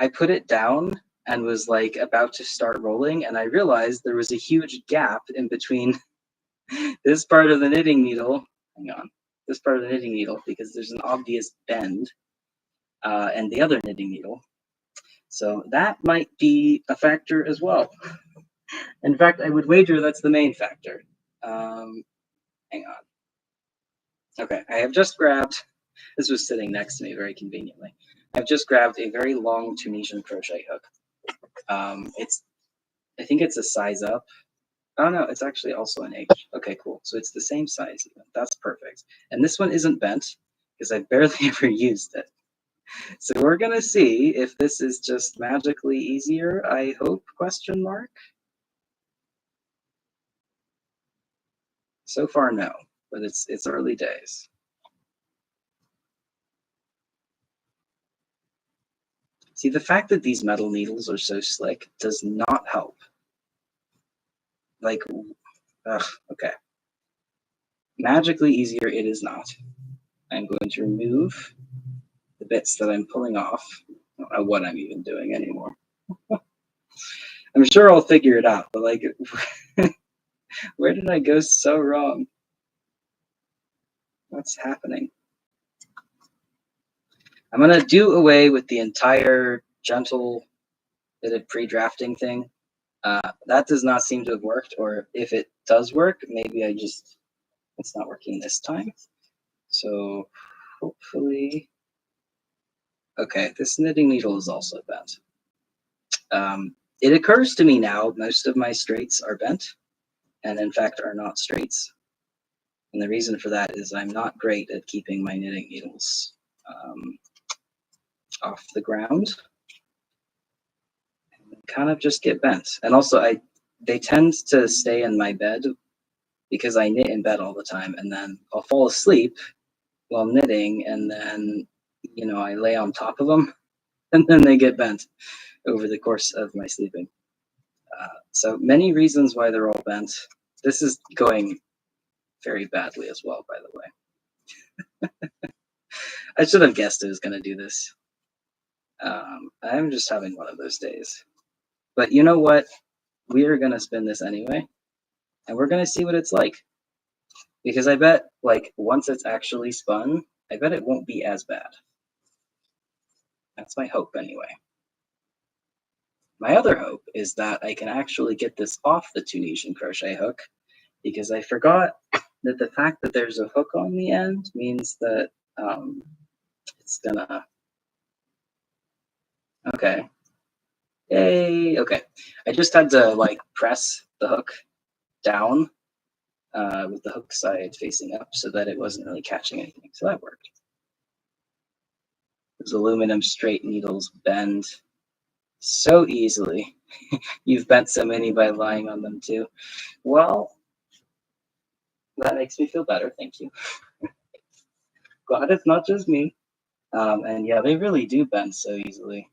put it down and was like about to start rolling, and I realized there was a huge gap in between this part of the knitting needle. Hang on. This part of the knitting needle, because there's an obvious bend, and the other knitting needle. So that might be a factor as well. In fact, I would wager that's the main factor. Hang on. Okay, I have just grabbed, this was sitting next to me very conveniently. I've just grabbed a very long Tunisian crochet hook. I think it's a size up. Oh no, it's actually also an H. Okay, cool. So it's the same size even. That's perfect. And this one isn't bent because I barely ever used it. So we're gonna see if this is just magically easier, I hope, question mark. So far, no, but it's early days. See, the fact that these metal needles are so slick does not help. Like, ugh, okay. Magically easier it is not. I'm going to remove the bits that I'm pulling off. I don't know what I'm even doing anymore. I'm sure I'll figure it out, but like, where did I go so wrong? What's happening? I'm going to do away with the entire gentle bitted pre-drafting thing. That does not seem to have worked, or if it does work, maybe it's not working this time. So hopefully, okay, this knitting needle is also bent. It occurs to me now most of my straights are bent, and in fact are not straights. And the reason for that is I'm not great at keeping my knitting needles off the ground and kind of just get bent. And also they tend to stay in my bed because I knit in bed all the time, and then I'll fall asleep while knitting, and then I lay on top of them, and then they get bent over the course of my sleeping. So many reasons why they're all bent. This is going very badly as well, by the way. I should have guessed it was going to do this. I'm just having one of those days. But you know what? We are going to spin this anyway, and we're going to see what it's like. Because I bet, like, once it's actually spun, I bet it won't be as bad. That's my hope, anyway. My other hope is that I can actually get this off the Tunisian crochet hook, because I forgot that the fact that there's a hook on the end means that it's gonna... Okay. Yay! Okay. I just had to, like, press the hook down with the hook side facing up so that it wasn't really catching anything. So that worked. Those aluminum straight needles bend so easily. You've bent so many by lying on them too. Well, that makes me feel better. Thank you. Glad it's not just me. And yeah, they really do bend so easily.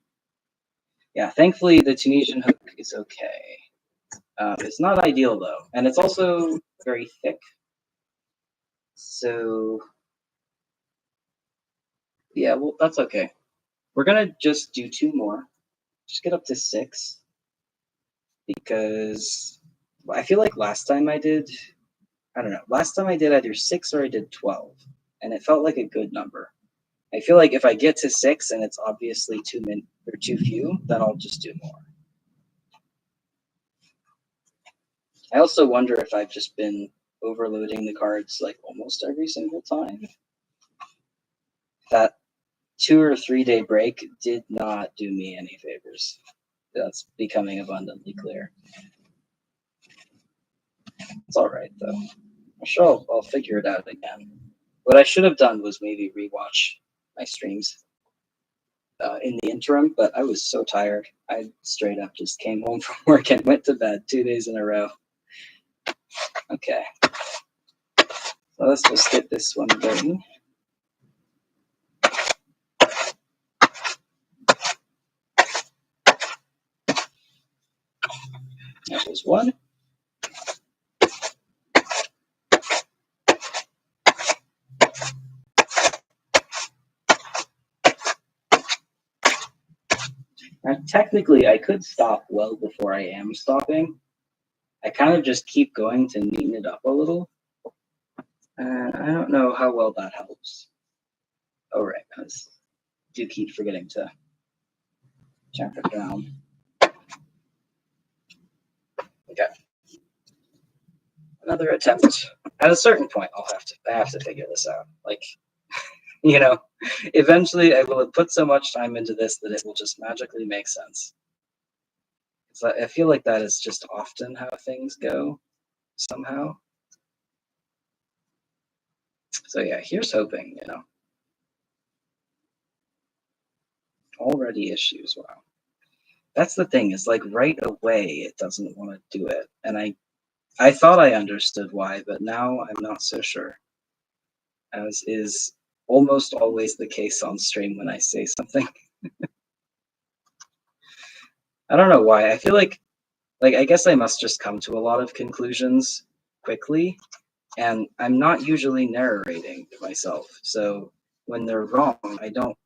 Yeah, thankfully the Tunisian hook is okay. It's not ideal though, and it's also very thick. So yeah, well, that's okay. We're gonna just do 2 more. Just get up to 6. Because I feel like last time I did either 6 or I did 12, and it felt like a good number. I feel like if I get to 6 and it's obviously too few, then I'll just do more. I also wonder if I've just been overloading the cards like almost every single time. That 2 or 3 day break did not do me any favors. That's becoming abundantly clear. It's all right though. I'm sure I'll figure it out again. What I should have done was maybe rewatch my streams in the interim, but I was so tired. I straight up just came home from work and went to bed 2 days in a row. Okay. So let's just get this one going. That was one. Now, technically, I could stop well before I am stopping. I kind of just keep going to neaten it up a little. And I don't know how well that helps. Oh, right. I do keep forgetting to check it down. Okay. Another attempt. At a certain point, I have to figure this out. Like, eventually I will have put so much time into this that it will just magically make sense. So I feel like that is just often how things go, somehow. So yeah, here's hoping, Already issues, wow. That's the thing, is like right away it doesn't want to do it. And I thought I understood why, but now I'm not so sure. As is almost always the case on stream when I say something. I don't know why. I feel like I guess I must just come to a lot of conclusions quickly, and I'm not usually narrating to myself. So when they're wrong, I don't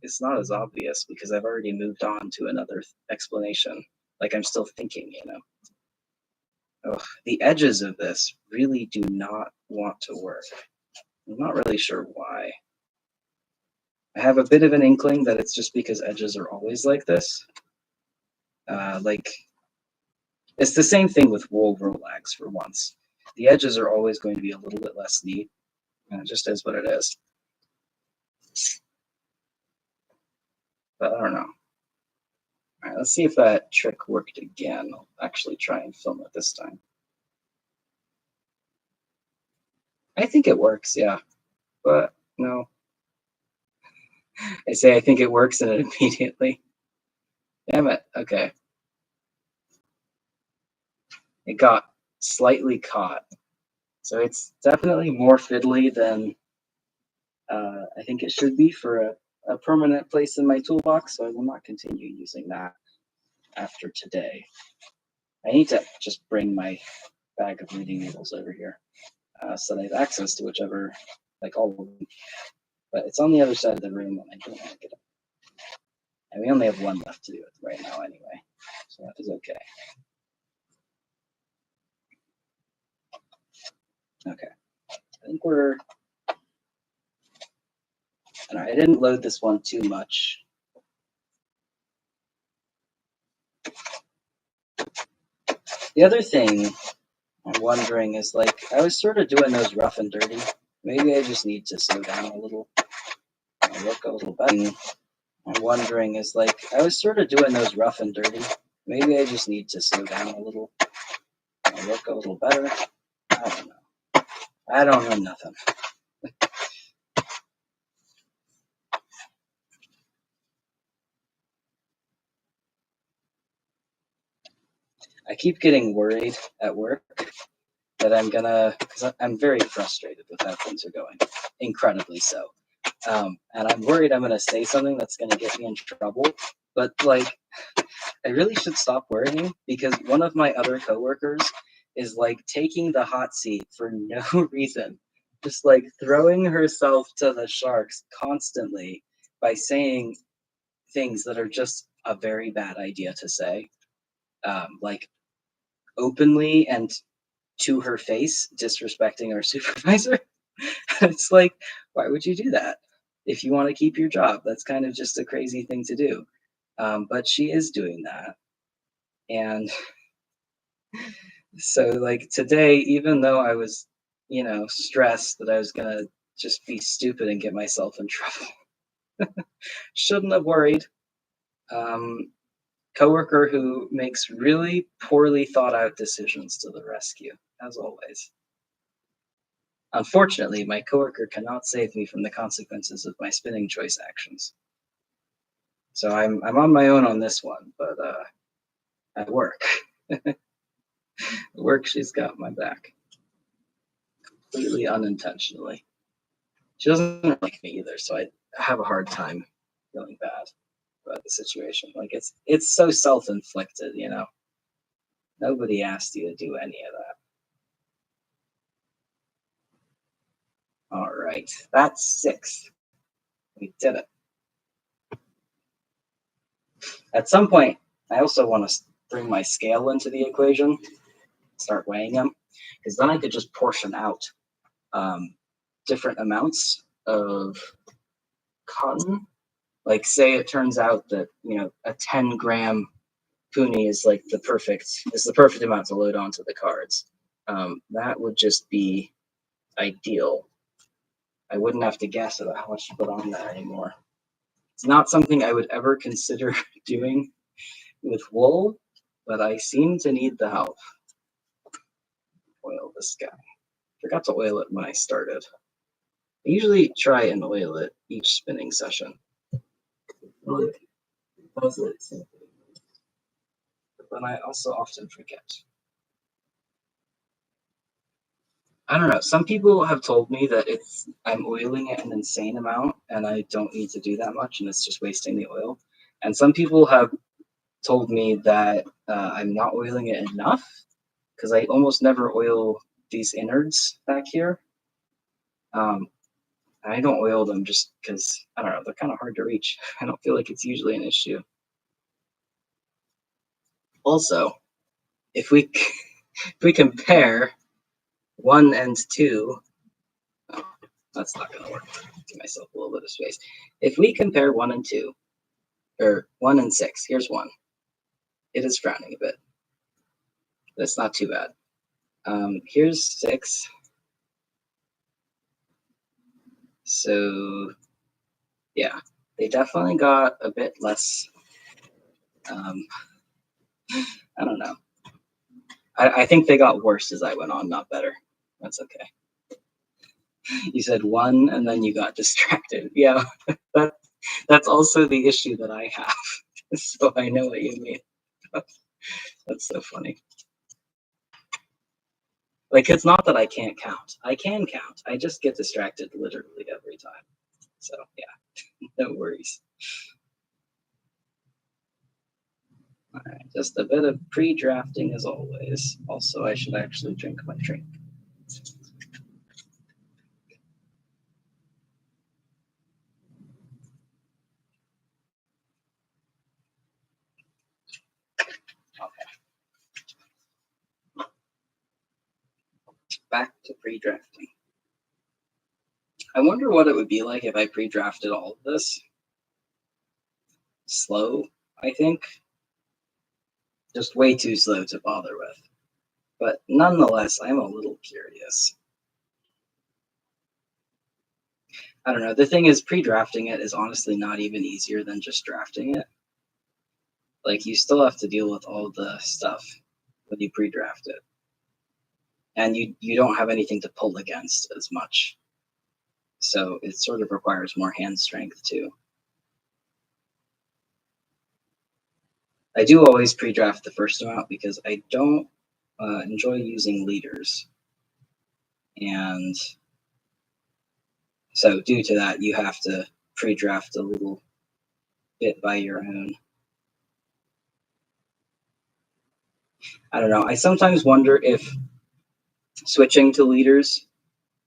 it's not as obvious because I've already moved on to another explanation. Like I'm still thinking, Ugh, the edges of this really do not want to work. I'm not really sure why. I have a bit of an inkling that it's just because edges are always like this. It's the same thing with wool rolags for once. The edges are always going to be a little bit less neat, and it just is what it is. But I don't know. All right, let's see if that trick worked again. I'll actually try and film it this time. I think it works, yeah. But no. I say I think it works, and it immediately. Damn it. Okay. It got slightly caught. So it's definitely more fiddly than I think it should be for a permanent place in my toolbox. So I will not continue using that after today. I need to just bring my bag of reading needles over here so that I have access to whichever, like all of them. But it's on the other side of the room, and I don't want to get it. And we only have one left to do it right now anyway, so that is okay. Okay, I think we're. All right, I didn't load this one too much. The other thing I'm wondering is, like, I was sort of doing those rough and dirty. Maybe I just need to slow down a little. Look a little better. I'm wondering is, like, I was sort of doing those rough and dirty. Maybe I just need to slow down a little. Look a little better. I don't know. I don't know nothing. I keep getting worried at work that I'm gonna, because I'm very frustrated with how things are going, incredibly so. And I'm worried I'm gonna say something that's gonna get me in trouble. But like, I really should stop worrying because one of my other coworkers is like taking the hot seat for no reason, just like throwing herself to the sharks constantly by saying things that are just a very bad idea to say, like openly and to her face, disrespecting our supervisor. It's like, why would you do that? If you want to keep your job, that's kind of just a crazy thing to do. But she is doing that. And so, like today, even though I was, stressed that I was going to just be stupid and get myself in trouble, shouldn't have worried. Coworker who makes really poorly thought out decisions to the rescue, as always. Unfortunately, my coworker cannot save me from the consequences of my spinning choice actions. So I'm on my own on this one, but at work, at work she's got my back, completely unintentionally. She doesn't like me either, so I have a hard time feeling bad about the situation. Like it's so self-inflicted, Nobody asked you to do any of that. All right, that's 6. We did it. At some point, I also want to bring my scale into the equation, start weighing them, because then I could just portion out different amounts of cotton. Like, say it turns out that a 10-gram puni is like the perfect amount to load onto the cards. That would just be ideal. I wouldn't have to guess about how much to put on there anymore. It's not something I would ever consider doing with wool, but I seem to need the help. Oil this guy. Forgot to oil it when I started. I usually try and oil it each spinning session. But I also often forget. I don't know. Some people have told me that I'm oiling it an insane amount and I don't need to do that much and it's just wasting the oil. And some people have told me that I'm not oiling it enough because I almost never oil these innards back here. I don't oil them just because, I don't know, they're kind of hard to reach. I don't feel like it's usually an issue. Also, if we compare 1 and 2, oh, that's not going to work. Give myself a little bit of space. If we compare 1 and 2, or 1 and 6, here's 1. It is frowning a bit. That's not too bad. Here's 6. So, yeah, they definitely got a bit less. I don't know. I think they got worse as I went on, not better. That's okay. You said 1 and then you got distracted. Yeah, That's also the issue that I have. So I know what you mean. That's so funny. Like, it's not that I can't count. I can count. I just get distracted literally every time. So yeah, no worries. All right, just a bit of pre-drafting as always. Also, I should actually drink my drink. Back to pre-drafting. I wonder what it would be like if I pre-drafted all of this. Slow, I think. Just way too slow to bother with. But nonetheless, I'm a little curious. I don't know. The thing is, pre-drafting it is honestly not even easier than just drafting it. Like, you still have to deal with all the stuff when you pre-draft it. And you don't have anything to pull against as much. So it sort of requires more hand strength too. I do always pre-draft the first amount because I don't enjoy using leaders. And so due to that, you have to pre-draft a little bit by your own. I don't know. I sometimes wonder if switching to leaders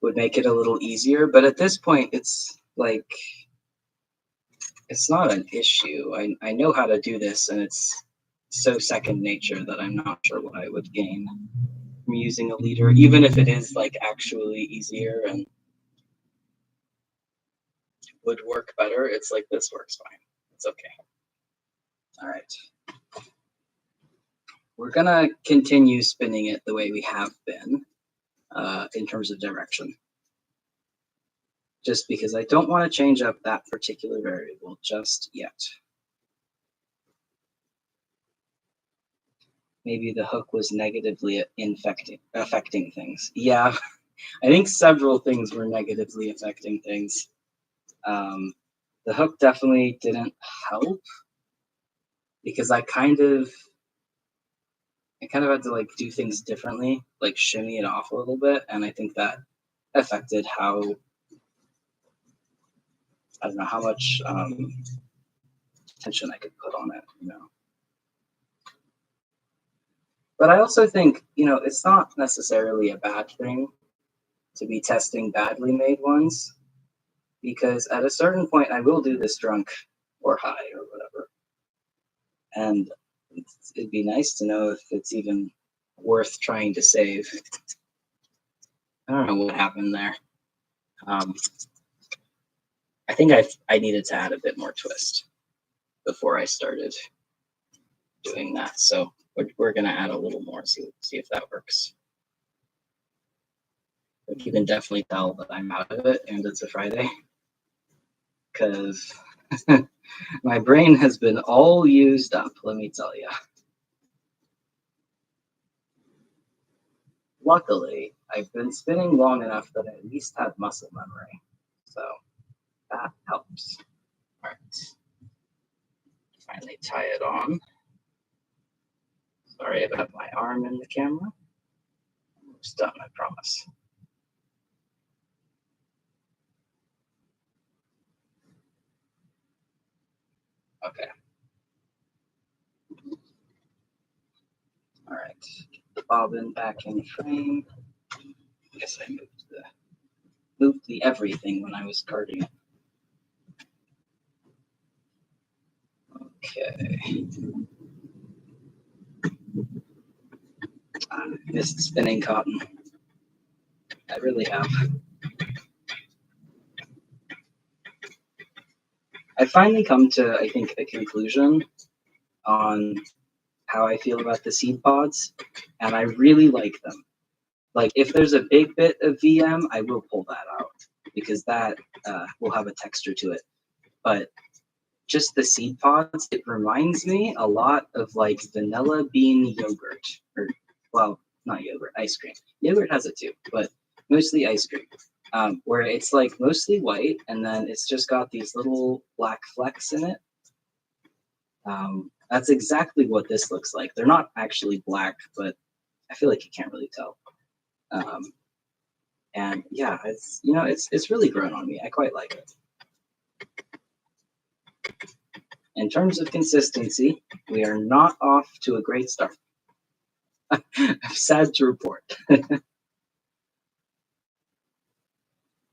would make it a little easier, but at this point, it's like, it's not an issue. I know how to do this, and it's so second nature that I'm not sure what I would gain from using a leader, even if it is like actually easier and would work better. It's like, this works fine. It's okay. All right. We're gonna continue spinning it the way we have been in terms of direction. Just because I don't want to change up that particular variable just yet. Maybe the hook was negatively affecting things. Yeah, I think several things were negatively affecting things. The hook definitely didn't help because I kind of had to like do things differently, like shimmy it off a little bit, and I think that affected how, I don't know how much tension I could put on it, you know. But I also think, you know, it's not necessarily a bad thing to be testing badly made ones, because at a certain point I will do this drunk or high or whatever. And it'd be nice to know if it's even worth trying to save. I don't know what happened there. I think I needed to add a bit more twist before I started doing that. So we're gonna add a little more, see if that works. But you can definitely tell that I'm out of it and it's a Friday, because my brain has been all used up, let me tell you. Luckily, I've been spinning long enough that I at least have muscle memory, so that helps. All right, finally tie it on. Sorry about my arm in the camera. Almost done, I promise. Okay. All right, get the bobbin back in frame. I guess I moved the everything when I was carding it. Okay. I missed spinning cotton. I really have. I finally come to, I think, a conclusion on how I feel about the seed pods, and I really like them. Like, if there's a big bit of VM, I will pull that out because that will have a texture to it. But just the seed pods, it reminds me a lot of like vanilla bean yogurt, or, well, not yogurt, ice cream. Yogurt has it too, but mostly ice cream. where it's like mostly white, and then it's just got these little black flecks in it. That's exactly what this looks like. They're not actually black, but I feel like you can't really tell. And yeah, it's really grown on me. I quite like it. In terms of consistency, we are not off to a great start. I'm sad to report.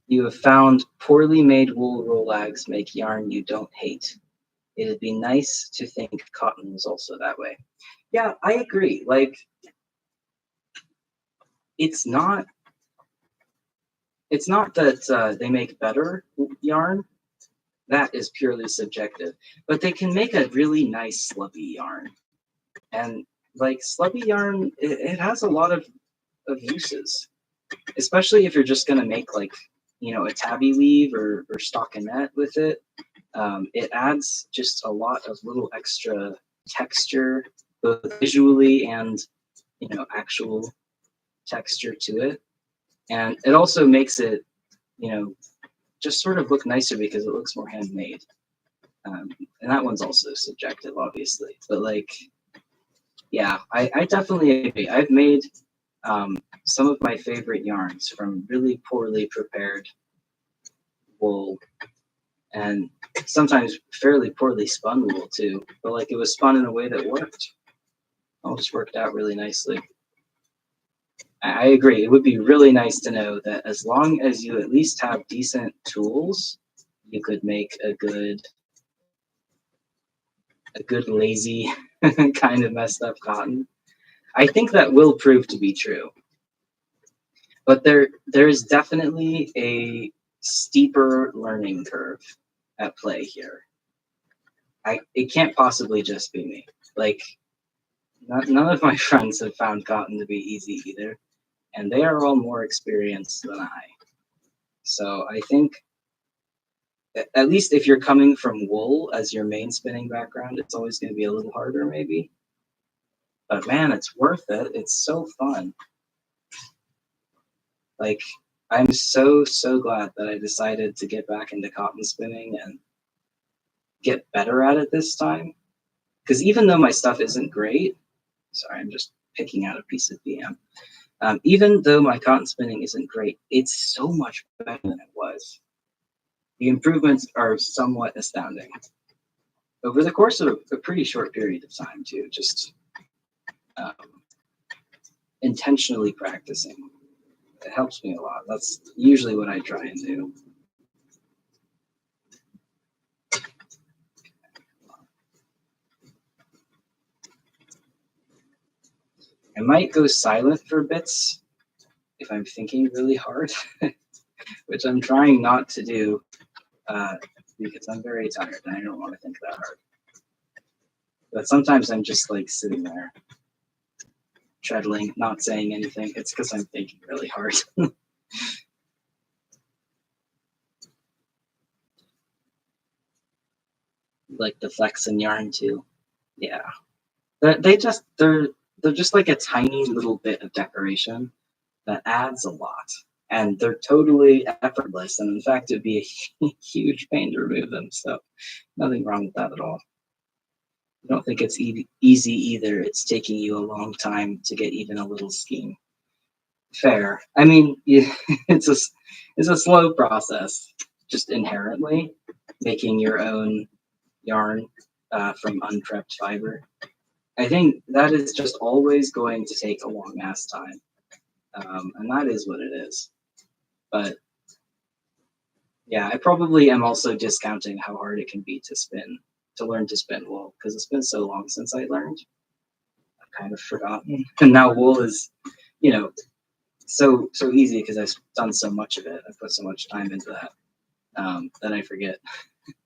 You have found poorly made wool rolags make yarn you don't hate. It'd be nice to think cotton was also that way. Yeah, I agree. Like, it's not that they make better yarn. That is purely subjective. But they can make a really nice slubby yarn. And like slubby yarn, it has a lot of uses, especially if you're just going to make like, a tabby weave or stockinette with it. It adds just a lot of little extra texture, both visually and, actual texture to it. And it also makes it, just sort of look nicer because it looks more handmade. And that one's also subjective, obviously. But like, yeah, I definitely agree. I've made some of my favorite yarns from really poorly prepared wool, and sometimes fairly poorly spun wool too. But like, it was spun in a way that worked. All just worked out really nicely. I agree. It would be really nice to know that as long as you at least have decent tools, you could make a good lazy kind of messed up cotton. I think that will prove to be true. But there is definitely a steeper learning curve at play here. It can't possibly just be me. Like, none of my friends have found cotton to be easy either, and they are all more experienced than I. So I think, at least if you're coming from wool as your main spinning background, it's always going to be a little harder maybe. But man, it's worth it. It's so fun. Like, I'm so glad that I decided to get back into cotton spinning and get better at it this time. Because even though my stuff isn't great, sorry, I'm just picking out a piece of VM. Even though my cotton spinning isn't great, it's so much better than it was. The improvements are somewhat astounding. Over the course of a pretty short period of time, too, just intentionally practicing. It helps me a lot. That's usually what I try and do. I might go silent for bits if I'm thinking really hard, which I'm trying not to do because I'm very tired and I don't want to think that hard. But sometimes I'm just like sitting there, treadling, not saying anything. It's because I'm thinking really hard. Like the flex and yarn too. Yeah, they're just like a tiny little bit of decoration that adds a lot, and they're totally effortless. And in fact, it'd be a huge pain to remove them. So nothing wrong with that at all. I don't think it's easy either. It's taking you a long time to get even a little scheme. Fair. I mean, it's a slow process, just inherently making your own yarn from unprepped fiber. I think that is just always going to take a long ass time, and that is what it is. But yeah, I probably am also discounting how hard it can be to learn to spin wool, because it's been so long since I learned. I've kind of forgotten, and now wool is, so easy because I've done so much of it. I've put so much time into that that I forget.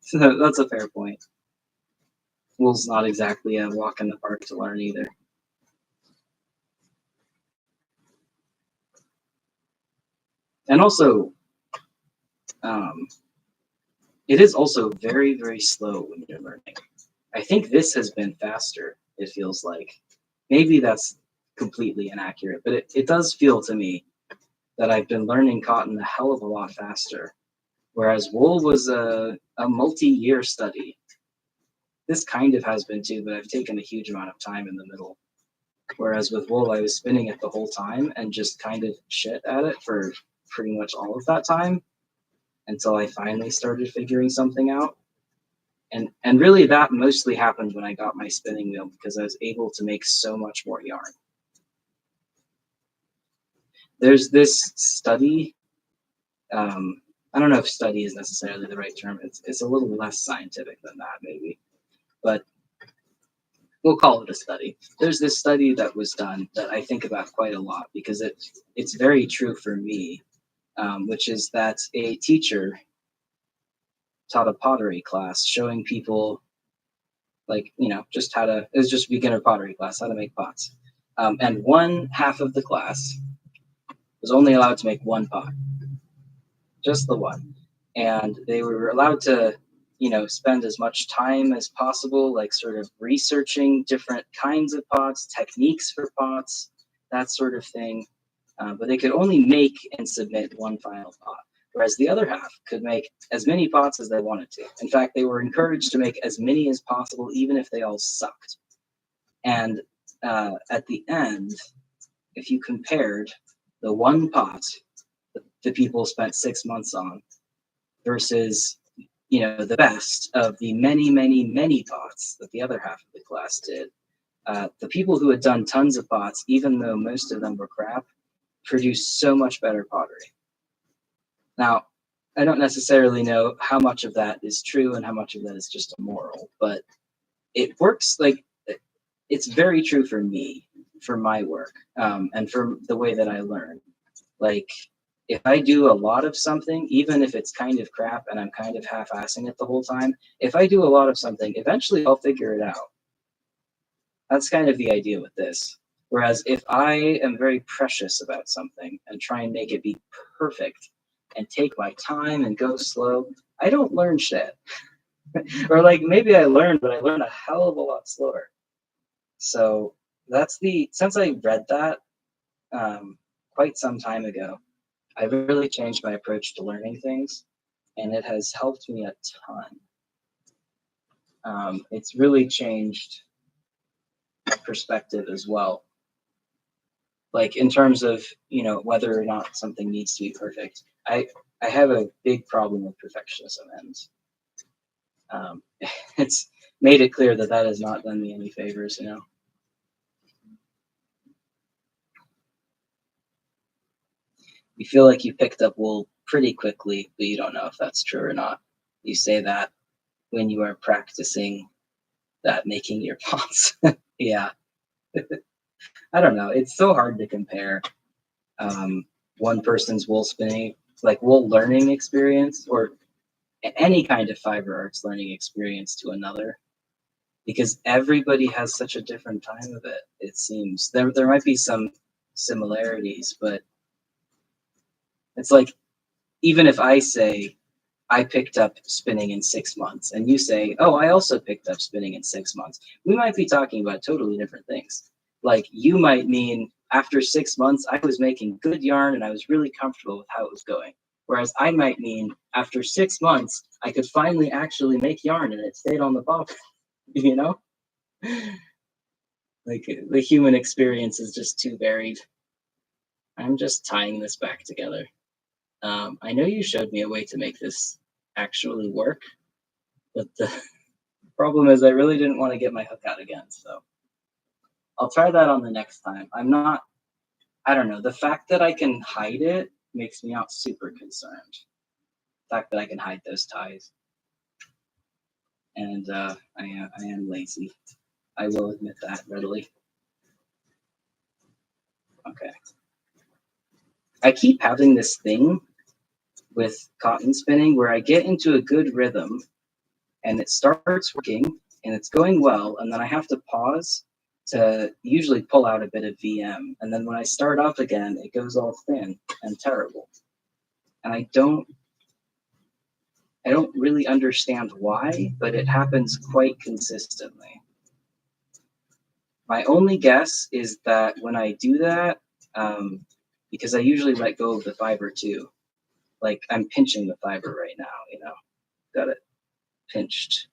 So that's a fair point. Wool's not exactly a walk in the park to learn either. And also, it is also very, very slow when you're learning. I think this has been faster, it feels like. Maybe that's completely inaccurate, but it does feel to me that I've been learning cotton a hell of a lot faster, whereas wool was a multi-year study. This kind of has been too, but I've taken a huge amount of time in the middle. Whereas with wool, I was spinning it the whole time and just kind of shit at it for pretty much all of that time until I finally started figuring something out. And really that mostly happened when I got my spinning wheel because I was able to make so much more yarn. There's this study, I don't know if study is necessarily the right term. It's a little less scientific than that maybe, but we'll call it a study. There's this study that was done that I think about quite a lot because it's very true for me, which is that a teacher taught a pottery class showing people like, just it was just a beginner pottery class, how to make pots. And one half of the class was only allowed to make one pot, just the one. And they were allowed to, spend as much time as possible, like sort of researching different kinds of pots, techniques for pots, that sort of thing. But they could only make and submit one final pot, whereas the other half could make as many pots as they wanted to. In fact, they were encouraged to make as many as possible, even if they all sucked. And at the end, if you compared the one pot that the people spent 6 months on versus the best of the many, many, many pots that the other half of the class did, the people who had done tons of pots, even though most of them were crap, produced so much better pottery. Now, I don't necessarily know how much of that is true and how much of that is just a moral, but it works. Like, it's very true for me, for my work, and for the way that I learn. Like, if I do a lot of something, even if it's kind of crap and I'm kind of half-assing it the whole time, if I do a lot of something, eventually I'll figure it out. That's kind of the idea with this. Whereas if I am very precious about something and try and make it be perfect and take my time and go slow, I don't learn shit. Or like maybe I learned, but I learned a hell of a lot slower. So since I read that quite some time ago, I've really changed my approach to learning things, and it has helped me a ton. It's really changed my perspective as well. Like in terms of, whether or not something needs to be perfect. I have a big problem with perfectionism, and it's made it clear that has not done me any favors, You feel like you picked up wool pretty quickly, but you don't know if that's true or not. You say that when you are practicing that making your pots. Yeah. I don't know. It's so hard to compare one person's wool spinning, like wool learning experience, or any kind of fiber arts learning experience to another, because everybody has such a different time of it. It seems there might be some similarities, but it's like, even if I say I picked up spinning in 6 months and you say, oh, I also picked up spinning in 6 months, we might be talking about totally different things. Like, you might mean after 6 months, I was making good yarn and I was really comfortable with how it was going. Whereas I might mean after 6 months, I could finally actually make yarn and it stayed on the bottom, Like, the human experience is just too varied. I'm just tying this back together. I know you showed me a way to make this actually work, but the problem is I really didn't want to get my hook out again, so I'll try that on the next time. I don't know, the fact that I can hide it makes me not super concerned. The fact that I can hide those ties. And I am lazy. I will admit that readily. Okay. I keep having this thing with cotton spinning where I get into a good rhythm and it starts working and it's going well, and then I have to pause to usually pull out a bit of VM, and then when I start up again, it goes all thin and terrible. And I don't really understand why, but it happens quite consistently. My only guess is that when I do that, because I usually let go of the fiber too. Like I'm pinching the fiber right now, got it pinched.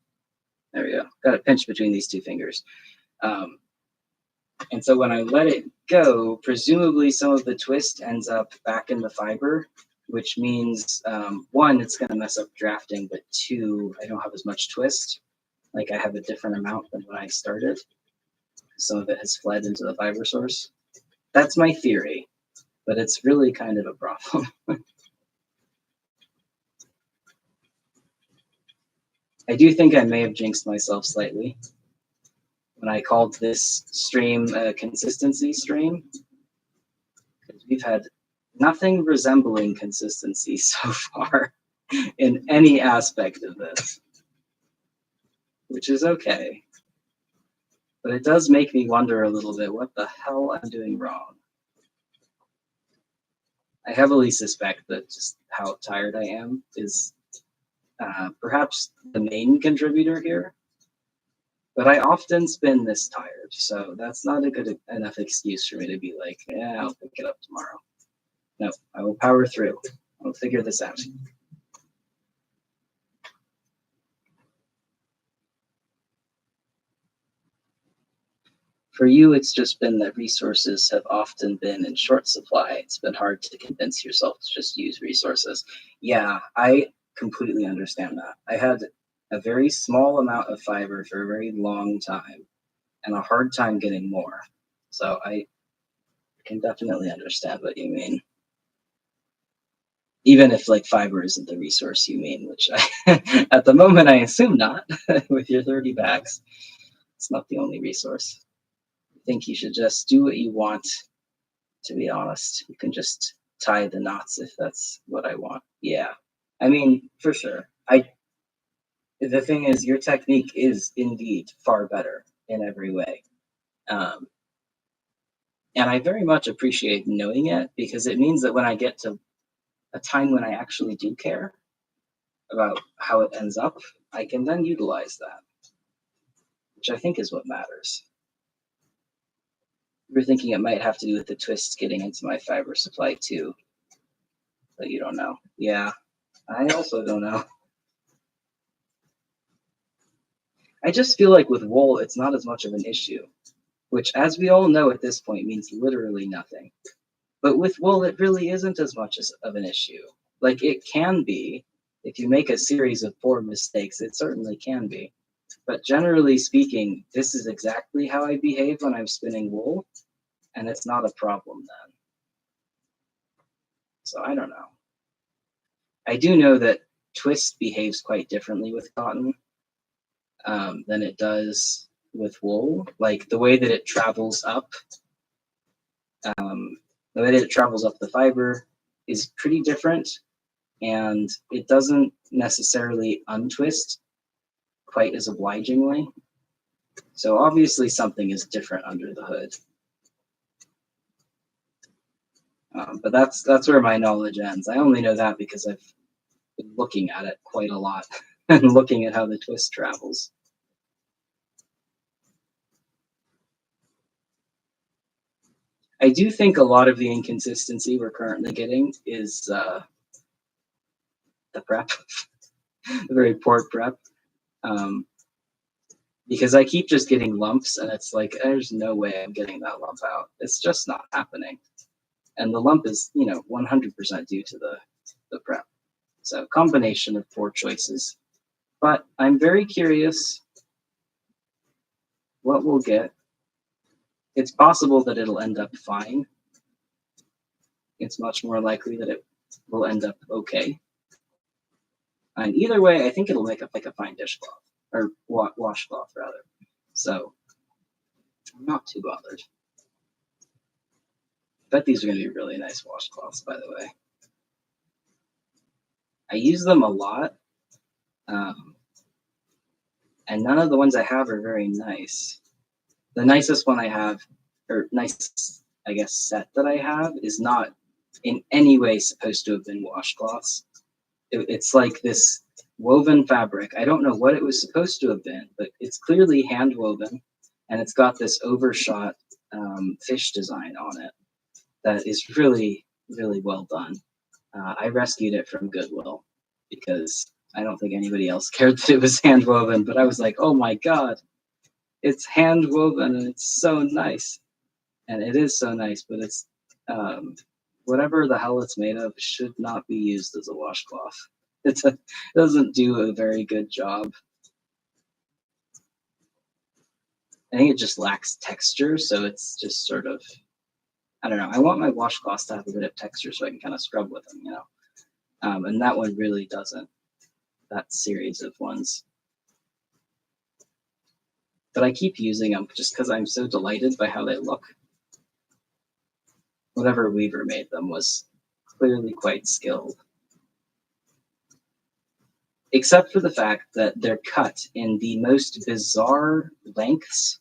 There we go. Got it pinched between these two fingers. And so when I let it go, presumably some of the twist ends up back in the fiber, which means one, it's going to mess up drafting, but two, I don't have as much twist. Like I have a different amount than when I started. Some of it has fled into the fiber source. That's my theory, but it's really kind of a problem. I do think I may have jinxed myself slightly when I called this stream a consistency stream, because we've had nothing resembling consistency so far in any aspect of this, which is okay. But it does make me wonder a little bit what the hell I'm doing wrong. I heavily suspect that just how tired I am is perhaps the main contributor here. But I often spin this tired, so that's not a good enough excuse for me to be like, yeah, I'll pick it up tomorrow. No, I will power through. I'll figure this out. For you, it's just been that resources have often been in short supply. It's been hard to convince yourself to just use resources. Yeah, I completely understand that. I had a very small amount of fiber for a very long time and a hard time getting more. So I can definitely understand what you mean. Even if like fiber isn't the resource you mean, which I, at the moment I assume not with your 30 bags. It's not the only resource. I think you should just do what you want, to be honest. You can just tie the knots if that's what I want. Yeah. I mean, for sure. The thing is, your technique is indeed far better in every way. And I very much appreciate knowing it, because it means that when I get to a time when I actually do care about how it ends up, I can then utilize that, which I think is what matters. You're thinking it might have to do with the twists getting into my fiber supply too, but you don't know. Yeah, I also don't know. I just feel like with wool, it's not as much of an issue, which, as we all know at this point, means literally nothing. But with wool, it really isn't as much of an issue. Like it can be, if you make a series of poor mistakes, it certainly can be. But generally speaking, this is exactly how I behave when I'm spinning wool, and it's not a problem then. So I don't know. I do know that twist behaves quite differently with cotton than it does with wool. Like the way that it travels up, the way that it travels up the fiber is pretty different, and it doesn't necessarily untwist quite as obligingly. So obviously something is different under the hood. But that's where my knowledge ends. I only know that because I've been looking at it quite a lot and looking at how the twist travels. I do think a lot of the inconsistency we're currently getting is the prep, the very poor prep. Because I keep just getting lumps, and it's like, there's no way I'm getting that lump out. It's just not happening. And the lump is, 100% due to the prep. So combination of poor choices. But I'm very curious what we'll get. It's possible that it'll end up fine. It's much more likely that it will end up okay. And either way, I think it'll make up like a fine dishcloth, or washcloth rather. So I'm not too bothered. I bet these are going to be really nice washcloths, by the way. I use them a lot, and none of the ones I have are very nice. The nicest one I have, or nicest, I guess, set that I have is not in any way supposed to have been washcloths. It's like this woven fabric. I don't know what it was supposed to have been, but it's clearly hand woven, and it's got this overshot fish design on it that is really really well done. I rescued it from Goodwill because I don't think anybody else cared that it was hand woven, but I was like, oh my God, it's hand woven and it's so nice. And it is so nice, but it's whatever the hell it's made of should not be used as a washcloth. It doesn't do a very good job. I think it just lacks texture, so it's just sort of, I don't know. I want my washcloths to have a bit of texture so I can kind of scrub with them, you know. And that one really doesn't. That series of ones. But I keep using them just because I'm so delighted by how they look. Whatever weaver made them was clearly quite skilled. Except for the fact that they're cut in the most bizarre lengths.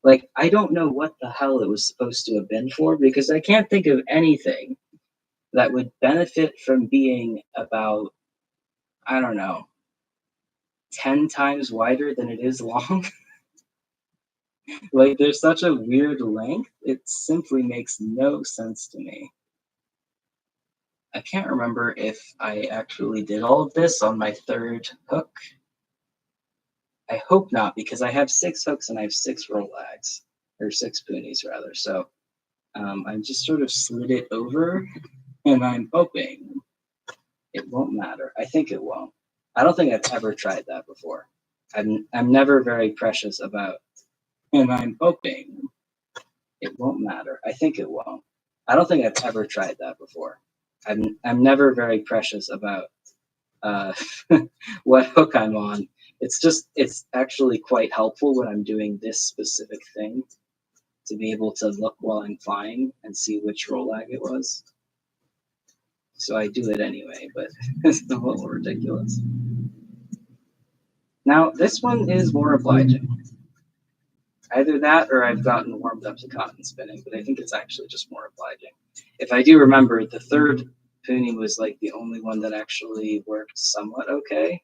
Like, I don't know what the hell it was supposed to have been for, because I can't think of anything that would benefit from being about, I don't know, 10 times wider than it is long. Like, there's such a weird length, it simply makes no sense to me. I can't remember if I actually did all of this on my third hook. I hope not, because I have 6 hooks and I have 6 rollags, or 6 poonies rather. So I just sort of slid it over, and I'm hoping it won't matter. I think it won't. I don't think I've ever tried that before. I'm never very precious about, and I'm hoping it won't matter. I think it won't. I don't think I've ever tried that before. I'm never very precious about what hook I'm on. It's actually quite helpful when I'm doing this specific thing to be able to look while I'm flying and see which rollag it was. So I do it anyway, but it's a little ridiculous. Now, this one is more obliging. Either that or I've gotten warmed up to cotton spinning, but I think it's actually just more obliging. If I do remember, the third poonie was like the only one that actually worked somewhat okay.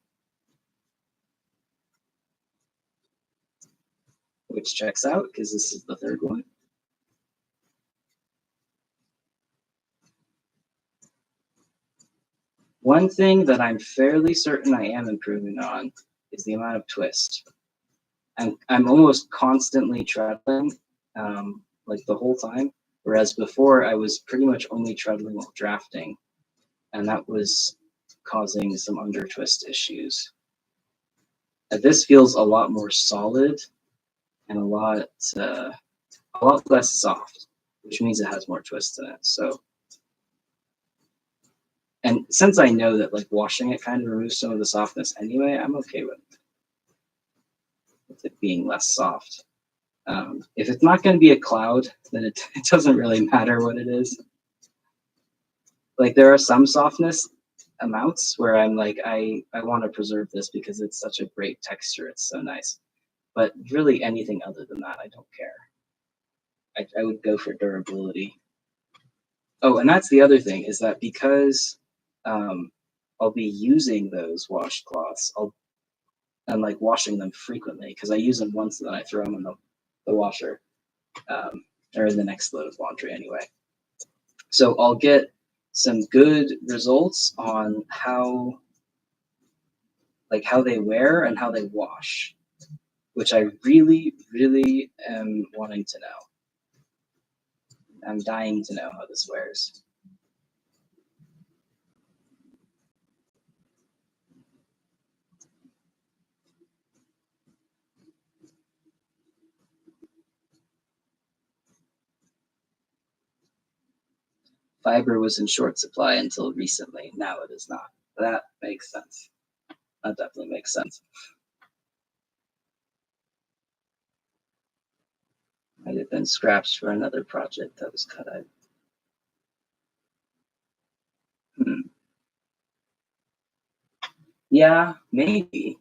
Which checks out, because this is the third one. One thing that I'm fairly certain I am improving on is the amount of twist. I'm almost constantly treadling, like the whole time, whereas before I was pretty much only treadling while drafting, and that was causing some under twist issues. This feels a lot more solid and a lot less soft, which means it has more twist in it. So, and since I know that like washing it kind of removes some of the softness anyway, I'm okay with it being less soft. If it's not going to be a cloud, then it doesn't really matter what it is. Like there are some softness amounts where I'm like, I want to preserve this because it's such a great texture. It's so nice. But really anything other than that, I don't care. I would go for durability. Oh, and that's the other thing is that because I'll be using those washcloths, I'm like washing them frequently because I use them once and then I throw them in the washer or in the next load of laundry anyway. So I'll get some good results on how they wear and how they wash, which I really, really am wanting to know. I'm dying to know how this wears. Fiber was in short supply until recently. Now it is not. That makes sense. That definitely makes sense. Might have been scraps for another project that was cut out. Yeah, maybe.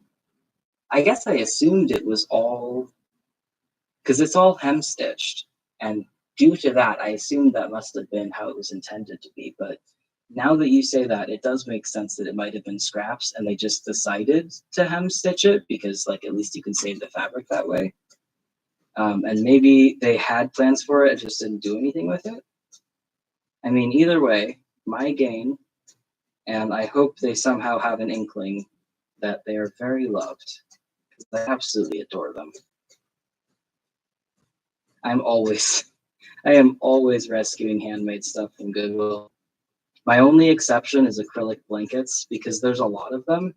I guess I assumed it was all, because it's all hem stitched, and due to that, I assumed that must have been how it was intended to be. But now that you say that, it does make sense that it might have been scraps, and they just decided to hem stitch it because, like, at least you can save the fabric that way. And maybe they had plans for it, just didn't do anything with it. I mean, either way, my gain, and I hope they somehow have an inkling that they are very loved, because I absolutely adore them. I am always rescuing handmade stuff from Goodwill. My only exception is acrylic blankets, because there's a lot of them,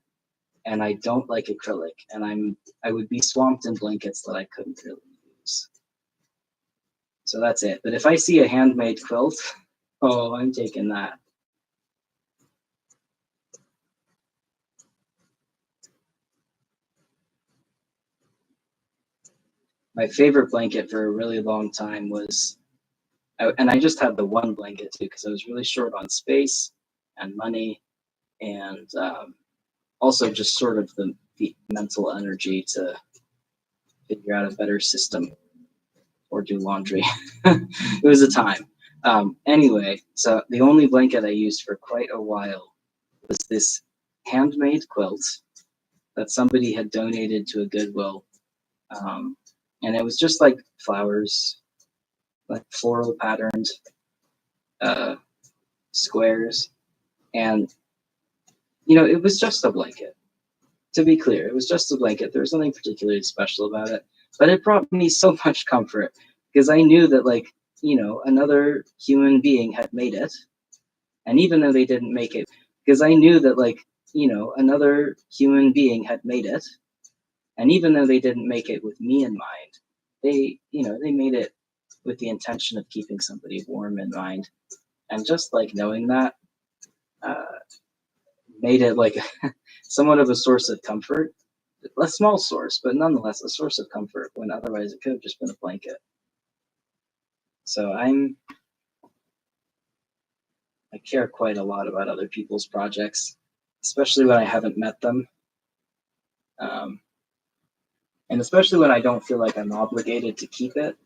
and I don't like acrylic, and I would be swamped in blankets that I couldn't really use. So that's it. But if I see a handmade quilt, oh, I'm taking that. My favorite blanket for a really long time was, and I just had the one blanket too, because I was really short on space and money, and also just sort of the mental energy to figure out a better system or do laundry. It was a time. Anyway, so the only blanket I used for quite a while was this handmade quilt that somebody had donated to a Goodwill. And it was just like flowers, like floral patterned squares. And, it was just a blanket. To be clear, it was just a blanket. There was nothing particularly special about it. But it brought me so much comfort because I knew that, like, another human being had made it. And even though they didn't make it, because I knew that, like, another human being had made it. And even though they didn't make it with me in mind, they made it with the intention of keeping somebody warm in mind. And just like knowing that made it like somewhat of a source of comfort. A small source, but nonetheless a source of comfort when otherwise it could have just been a blanket. So I care quite a lot about other people's projects, especially when I haven't met them. And especially when I don't feel like I'm obligated to keep it.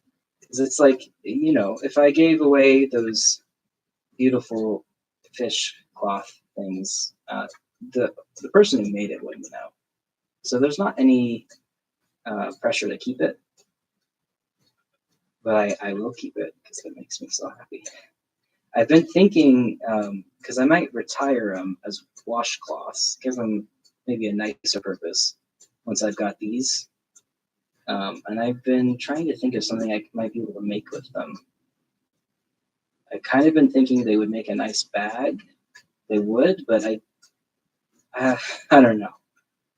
Because it's like, if I gave away those beautiful fish cloth things, the person who made it wouldn't know. So there's not any pressure to keep it. But I will keep it because it makes me so happy. I've been thinking, because I might retire them as washcloths, give them maybe a nicer purpose once I've got these. And I've been trying to think of something I might be able to make with them. I've kind of been thinking they would make a nice bag. They would, but I don't know.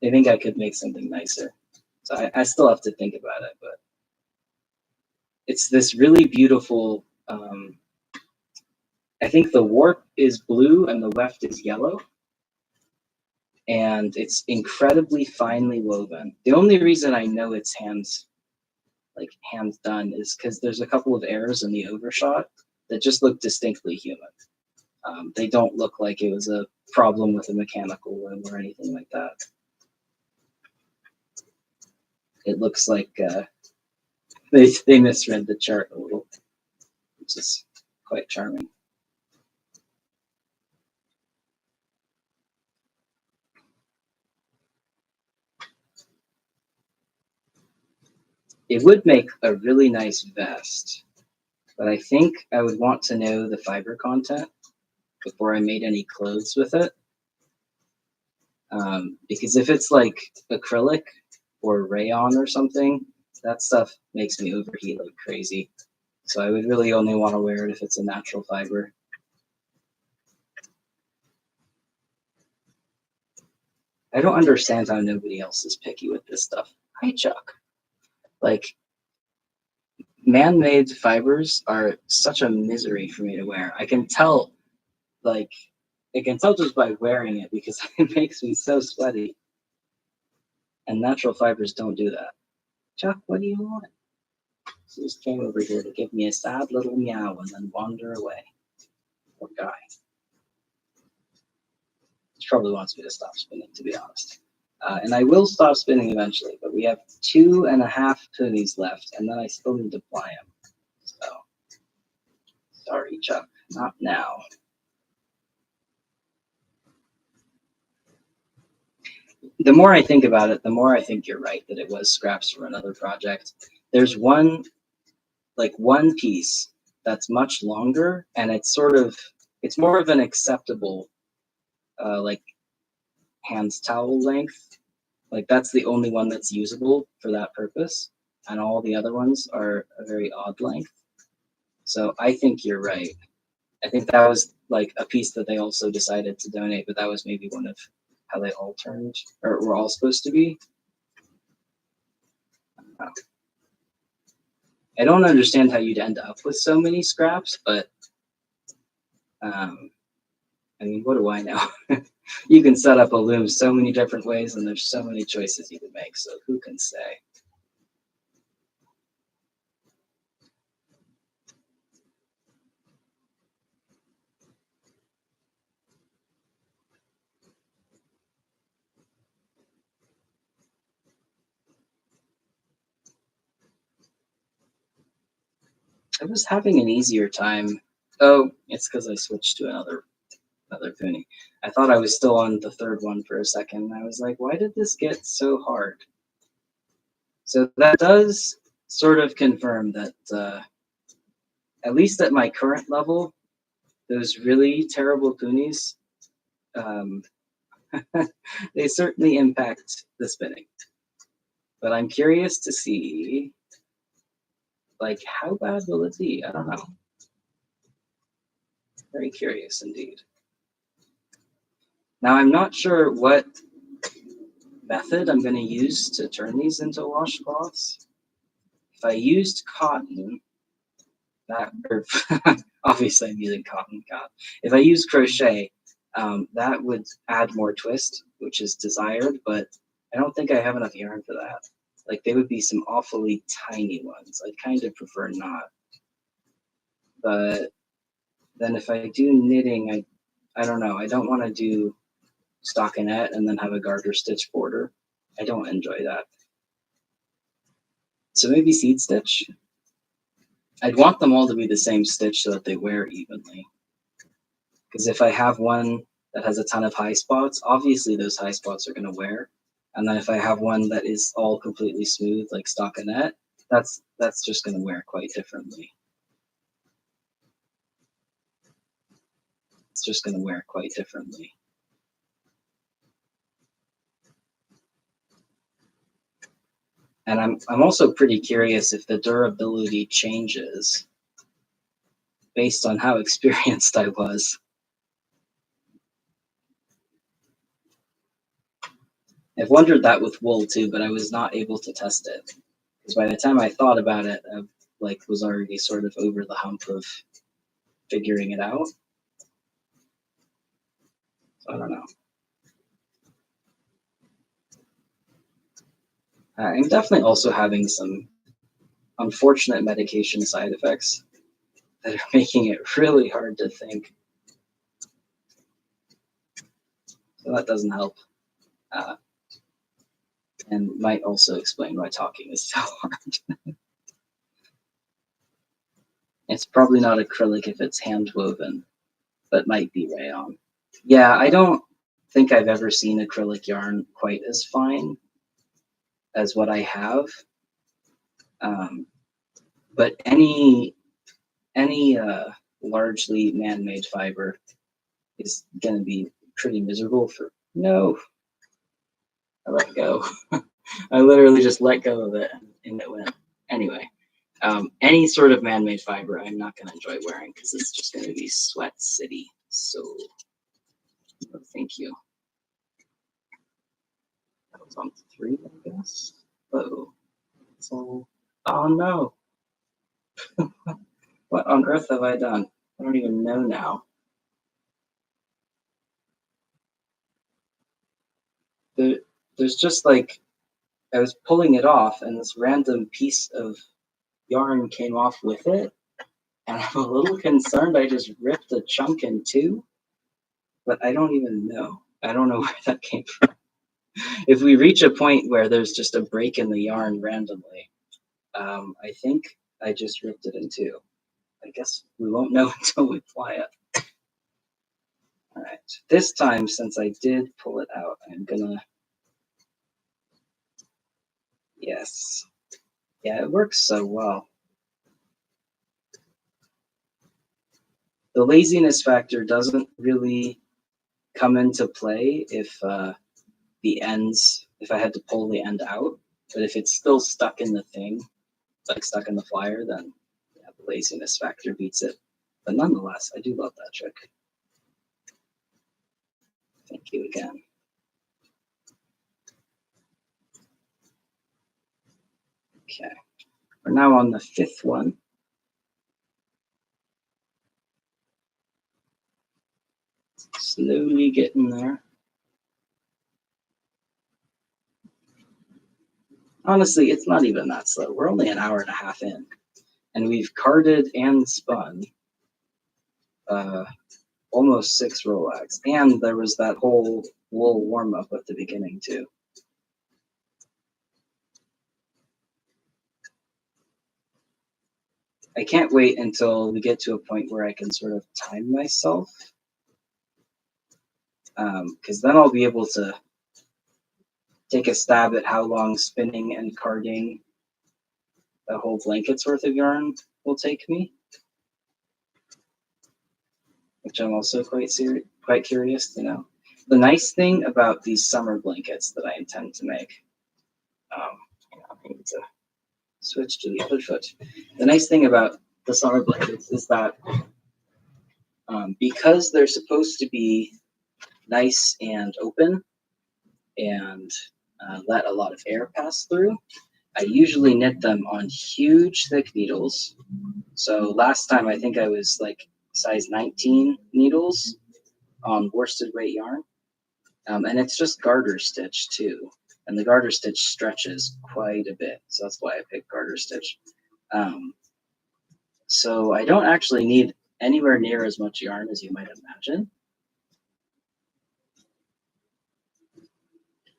I think I could make something nicer. So I still have to think about it, but it's this really beautiful, I think the warp is blue and the weft is yellow. And it's incredibly finely woven. The only reason I know it's hand done is because there's a couple of errors in the overshot that just look distinctly human. They don't look like it was a problem with a mechanical room or anything like that. It looks like they misread the chart a little, which is quite charming. It would make a really nice vest, but I think I would want to know the fiber content before I made any clothes with it. Because if it's like acrylic or rayon or something, that stuff makes me overheat like crazy. So I would really only want to wear it if it's a natural fiber. I don't understand how nobody else is picky with this stuff. Hi, Chuck. Like, man-made fibers are such a misery for me to wear. I can tell just by wearing it because it makes me so sweaty. And natural fibers don't do that. Chuck, what do you want? He just came over here to give me a sad little meow and then wander away. Poor guy. He probably wants me to stop spinning, to be honest. And I will stop spinning eventually, but we have 2.5 ponies left, and then I still need to ply them. So, sorry, Chuck, not now. The more I think about it, the more I think you're right that it was scraps from another project. There's one piece that's much longer, and it's more of an acceptable like hand towel length. Like that's the only one that's usable for that purpose, and all the other ones are a very odd length. So I think you're right. I think that was like a piece that they also decided to donate, but that was maybe one of how they all turned or were all supposed to be. I don't understand how you'd end up with so many scraps, but I mean, what do I know? You can set up a loom so many different ways, and there's so many choices you can make. So who can say? I was having an easier time. Oh, it's because I switched to another Funi. I thought I was still on the third one for a second. I was like, why did this get so hard? So that does sort of confirm that, at least at my current level, those really terrible Funis, um, they certainly impact the spinning. But I'm curious to see, like, how bad will it be? I don't know. Very curious indeed. Now, I'm not sure what method I'm going to use to turn these into washcloths. If I used cotton, that or obviously I'm using cotton. God. If I use crochet, that would add more twist, which is desired, but I don't think I have enough yarn for that. Like they would be some awfully tiny ones. I'd kind of prefer not. But then if I do knitting, I don't know. I don't want to do stockinette and then have a garter stitch border. I don't enjoy that. So maybe seed stitch. I'd want them all to be the same stitch so that they wear evenly. Because if I have one that has a ton of high spots, obviously those high spots are going to wear. And then if I have one that is all completely smooth, like stockinette, that's just going to wear quite differently. It's just going to wear quite differently. And I'm also pretty curious if the durability changes based on how experienced I was. I've wondered that with wool too, but I was not able to test it because by the time I thought about it, I was already sort of over the hump of figuring it out. So I don't know. I'm definitely also having some unfortunate medication side effects that are making it really hard to think. So that doesn't help. And might also explain why talking is so hard. It's probably not acrylic if it's hand woven, but might be rayon. Yeah, I don't think I've ever seen acrylic yarn quite as fine as what I have. But any largely man-made fiber is going to be pretty miserable for no. I let go. I literally just let go of it and it went. Anyway, any sort of man-made fiber I'm not going to enjoy wearing because it's just going to be sweat city. So, no, thank you. That was on 3, I guess. Oh, so, oh no. What on earth have I done? I don't even know now. There's just like, I was pulling it off and this random piece of yarn came off with it. And I'm a little concerned I just ripped a chunk in two, but I don't even know. I don't know where that came from. If we reach a point where there's just a break in the yarn randomly, I think I just ripped it in two. I guess we won't know until we fly it. All right. This time, since I did pull it out, I'm gonna. Yes. Yeah, it works so well. the laziness factor doesn't really come into play if if I had to pull the end out, but if it's still stuck in the thing, like stuck in the flyer, then yeah, the laziness factor beats it. But nonetheless, I do love that trick. Thank you again. Okay, we're now on the fifth one. Slowly getting there. Honestly, it's not even that slow. We're only an hour and a half in, and we've carded and spun almost 6 Rolex, and there was that whole wool warm-up at the beginning too. I can't wait until we get to a point where I can sort of time myself, because then I'll be able to take a stab at how long spinning and carding a whole blanket's worth of yarn will take me, which I'm also quite curious to know. The nice thing about these summer blankets that I intend to make, I need to switch to the other foot. The nice thing about the summer blankets is that because they're supposed to be nice and open and let a lot of air pass through, I usually knit them on huge thick needles. So last time I think I was like size 19 needles on worsted weight yarn. And it's just garter stitch too. And the garter stitch stretches quite a bit. So that's why I picked garter stitch. So I don't actually need anywhere near as much yarn as you might imagine.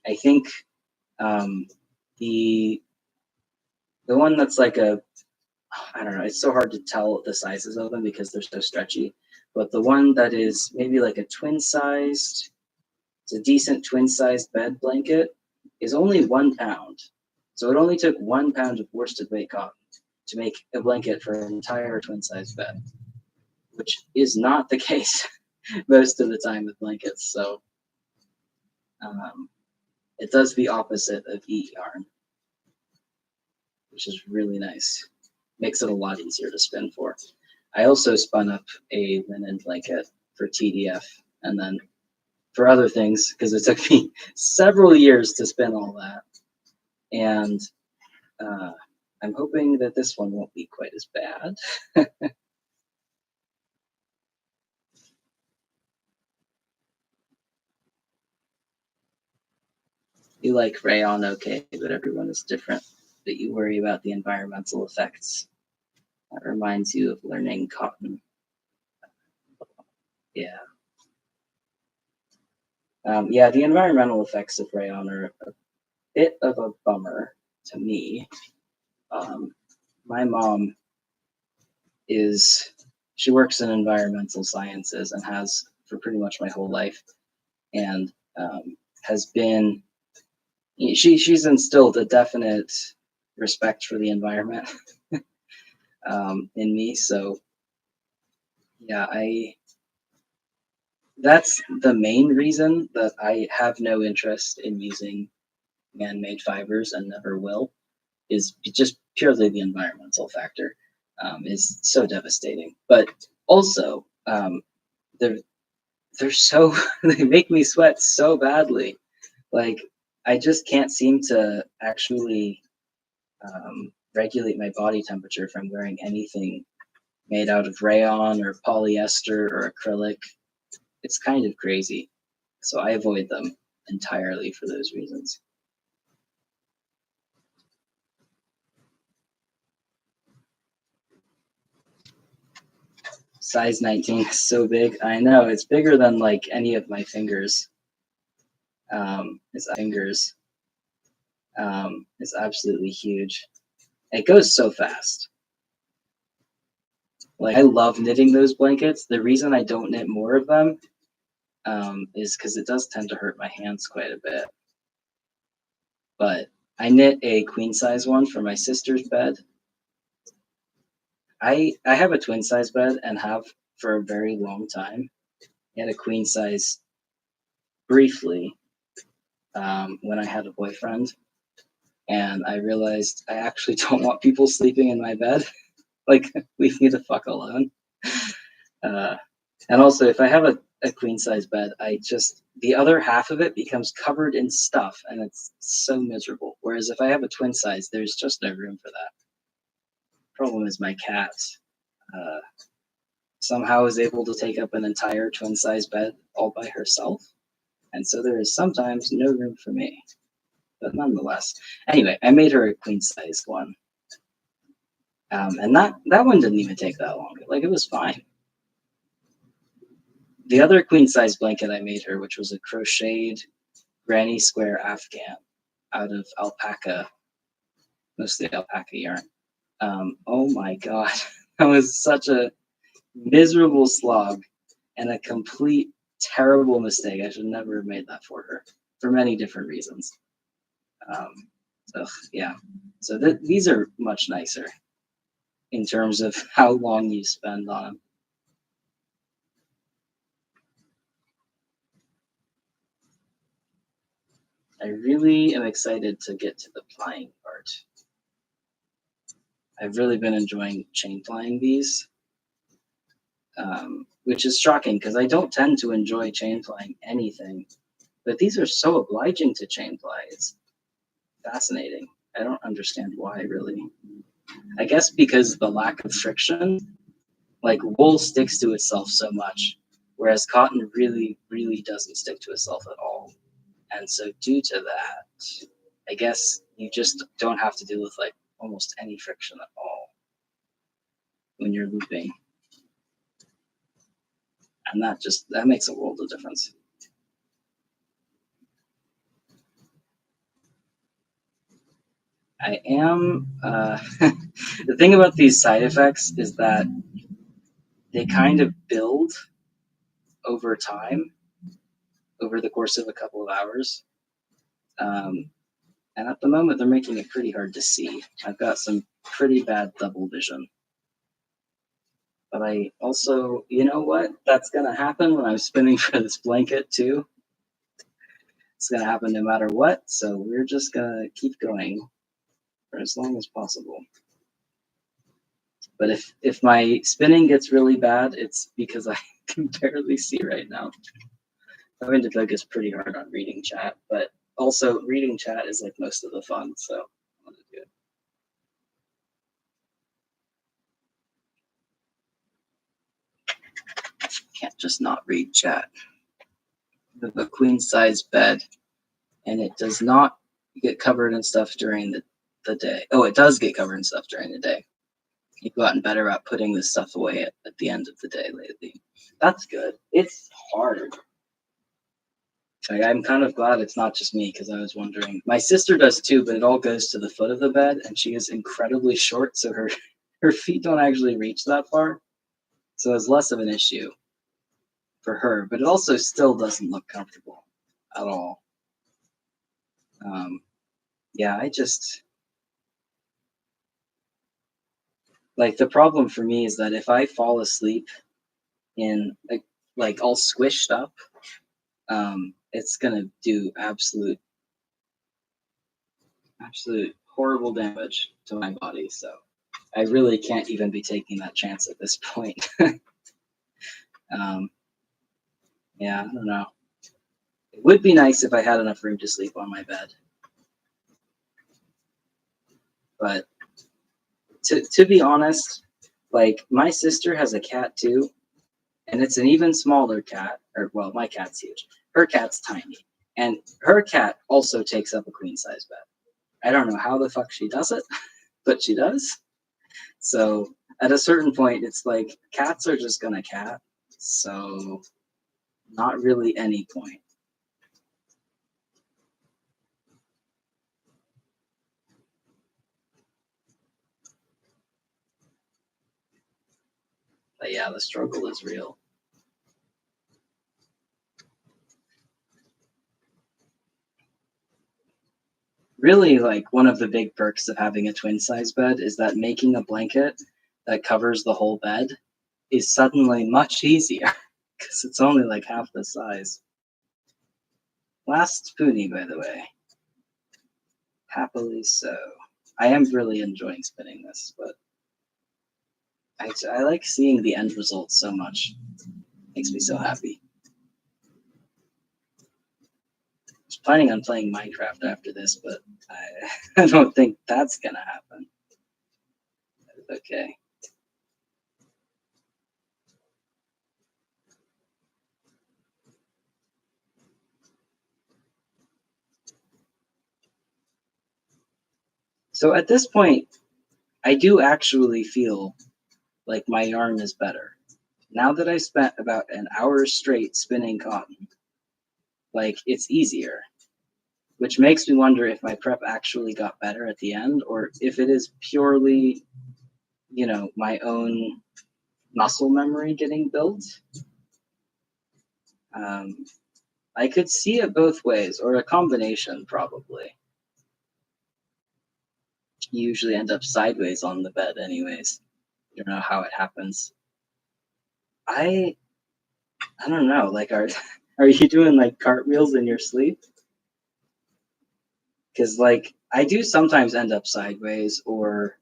I think the one that's like I don't know, it's so hard to tell the sizes of them because they're so stretchy. But the one that is maybe like a twin-sized, it's a decent twin-sized bed blanket, is only 1 pound. So it only took 1 pound of worsted weight cotton to make a blanket for an entire twin-sized bed, which is not the case most of the time with blankets. So it does the opposite of eat yarn, which is really nice. Makes it a lot easier to spin for. I also spun up a linen blanket for TDF and then for other things because it took me several years to spin all that. And I'm hoping that this one won't be quite as bad. You like rayon, okay, but everyone is different. But you worry about the environmental effects. That reminds you of learning cotton. Yeah. Yeah, the environmental effects of rayon are a bit of a bummer to me. My mom she works in environmental sciences and has for pretty much my whole life, and has been, she's instilled a definite respect for the environment in me. So yeah, that's the main reason that I have no interest in using man-made fibers and never will, is just purely the environmental factor. Is so devastating. But also, they're so they make me sweat so badly. Like I just can't seem to actually regulate my body temperature if I'm wearing anything made out of rayon or polyester or acrylic. It's kind of crazy. So I avoid them entirely for those reasons. Size 19 is so big. I know, it's bigger than like any of my fingers. It's absolutely huge. It goes so fast. Like I love knitting those blankets. The reason I don't knit more of them is because it does tend to hurt my hands quite a bit. But I knit a queen size one for my sister's bed. I have a twin size bed and have for a very long time. He had a queen size briefly when I had a boyfriend, and I realized I actually don't want people sleeping in my bed. Like, leave me the fuck alone. Uh, and also, if I have a queen size bed, the other half of it becomes covered in stuff, and it's so miserable. Whereas if I have a twin size, there's just no room for that. Problem is my cat uh, somehow is able to take up an entire twin size bed all by herself, and so there is sometimes no room for me. But nonetheless, anyway, I made her a queen size one, and that one didn't even take that long. Like, it was fine. The other queen size blanket I made her, which was a crocheted granny square Afghan out of alpaca, mostly alpaca yarn. Oh my god, that was such a miserable slog and a complete terrible mistake. I should never have made that for her for many different reasons. So yeah, so these are much nicer in terms of how long you spend on them. I really am excited to get to the plying part. I've really been enjoying chain plying these, which is shocking because I don't tend to enjoy chain plying anything, but these are so obliging to chain ply. It's fascinating. I don't understand why, really. I guess because the lack of friction, like wool sticks to itself so much, whereas cotton really, really doesn't stick to itself at all. And so due to that, I guess you just don't have to deal with like almost any friction at all when you're looping. And that makes a world of difference. I am, the thing about these side effects is that they kind of build over time, over the course of a couple of hours. And at the moment, they're making it pretty hard to see. I've got some pretty bad double vision. But I also, you know what? That's going to happen when I'm spinning for this blanket too. It's going to happen no matter what. So we're just going to keep going for as long as possible. But if my spinning gets really bad, it's because I can barely see right now. I'm going to focus pretty hard on reading chat, but also reading chat is like most of the fun, so I want to do it. Can't just not read chat. I have a queen size bed, and it does not get covered in stuff during the day. Oh, it does get covered in stuff during the day. You've gotten better at putting this stuff away at the end of the day lately. That's good. It's hard. Like, I'm kind of glad it's not just me, because I was wondering. My sister does too, but it all goes to the foot of the bed, and she is incredibly short, so her feet don't actually reach that far. So it's less of an issue for her, but it also still doesn't look comfortable at all. Yeah, I just like, the problem for me is that if I fall asleep in like all squished up, it's gonna do absolute horrible damage to my body. So I really can't even be taking that chance at this point. Yeah, I don't know. It would be nice if I had enough room to sleep on my bed, but to be honest, like, my sister has a cat too, and it's an even smaller cat. Or, well, my cat's huge. Her cat's tiny, and her cat also takes up a queen size bed. I don't know how the fuck she does it, but she does. So at a certain point, it's like cats are just gonna cat. So not really any point. But yeah, the struggle is real. Really, like, one of the big perks of having a twin size bed is that making a blanket that covers the whole bed is suddenly much easier because it's only like half the size. Last pony, by the way. Happily so. I am really enjoying spinning this, but I like seeing the end result so much. Makes me so happy. I was planning on playing Minecraft after this, but I don't think that's gonna happen. Okay. So at this point, I do actually feel like my yarn is better. Now that I spent about an hour straight spinning cotton, like it's easier, which makes me wonder if my prep actually got better at the end or if it is purely, my own muscle memory getting built. I could see it both ways, or a combination probably. You usually end up sideways on the bed anyways. You don't know how it happens. I don't know, like are you doing like cartwheels in your sleep? Because like I do sometimes end up sideways, or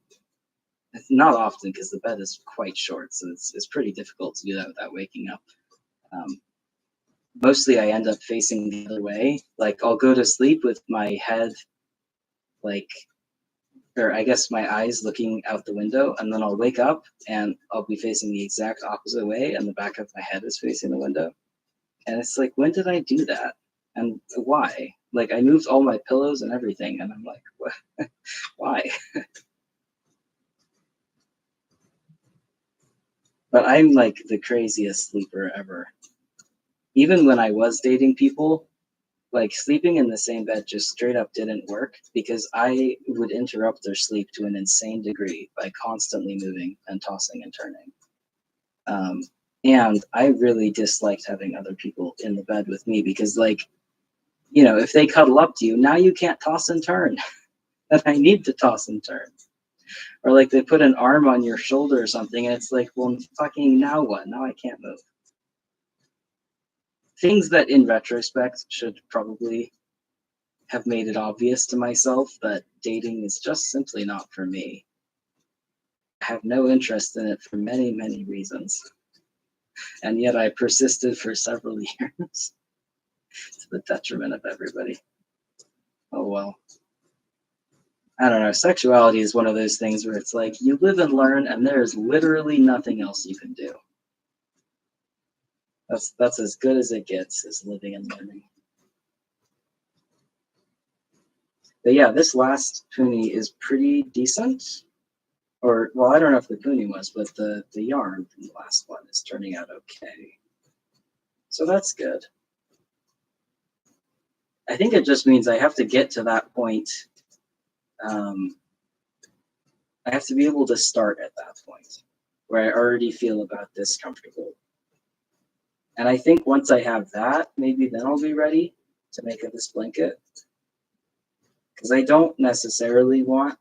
not often because the bed is quite short, so it's pretty difficult to do that without waking up. Mostly I end up facing the other way. Like I'll go to sleep with my head like, or I guess my eyes looking out the window, and then I'll wake up and I'll be facing the exact opposite way, and the back of my head is facing the window. And it's like, when did I do that? And why? Like I moved all my pillows and everything, and I'm like, what? Why? But I'm like the craziest sleeper ever. Even when I was dating people, like sleeping in the same bed just straight up didn't work because I would interrupt their sleep to an insane degree by constantly moving and tossing and turning. And I really disliked having other people in the bed with me because, like, if they cuddle up to you, now you can't toss and turn. And I need to toss and turn. Or like they put an arm on your shoulder or something, and it's like, well, fucking now what? Now I can't move. Things that in retrospect should probably have made it obvious to myself that dating is just simply not for me. I have no interest in it for many, many reasons. And yet I persisted for several years to the detriment of everybody. Oh well. I don't know. Sexuality is one of those things where it's like you live and learn, and there is literally nothing else you can do. That's as good as it gets, is living and learning. But yeah, this last puni is pretty decent. Or, well, I don't know if the puni was, but the yarn from the last one is turning out okay. So that's good. I think it just means I have to get to that point. I have to be able to start at that point where I already feel about this comfortable. And I think once I have that, maybe then I'll be ready to make this blanket. Because I don't necessarily want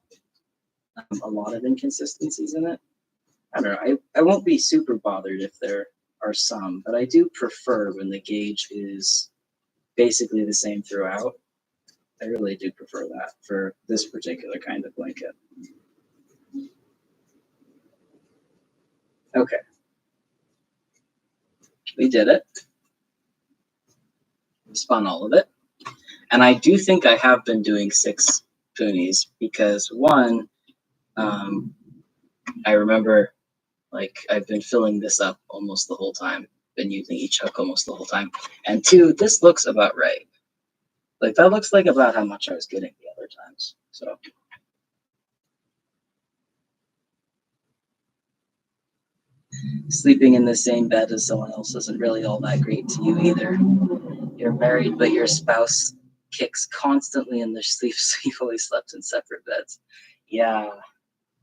a lot of inconsistencies in it. I don't know. I won't be super bothered if there are some, but I do prefer when the gauge is basically the same throughout. I really do prefer that for this particular kind of blanket. Okay. We did it. We spun all of it. And I do think I have been doing 6 punis because one, I remember like I've been filling this up almost the whole time, been using each hook almost the whole time. And 2, this looks about right. Like that looks like about how much I was getting the other times. So sleeping in the same bed as someone else isn't really all that great to you either. You're married, but your spouse kicks constantly in their sleep, so you've always slept in separate beds. Yeah,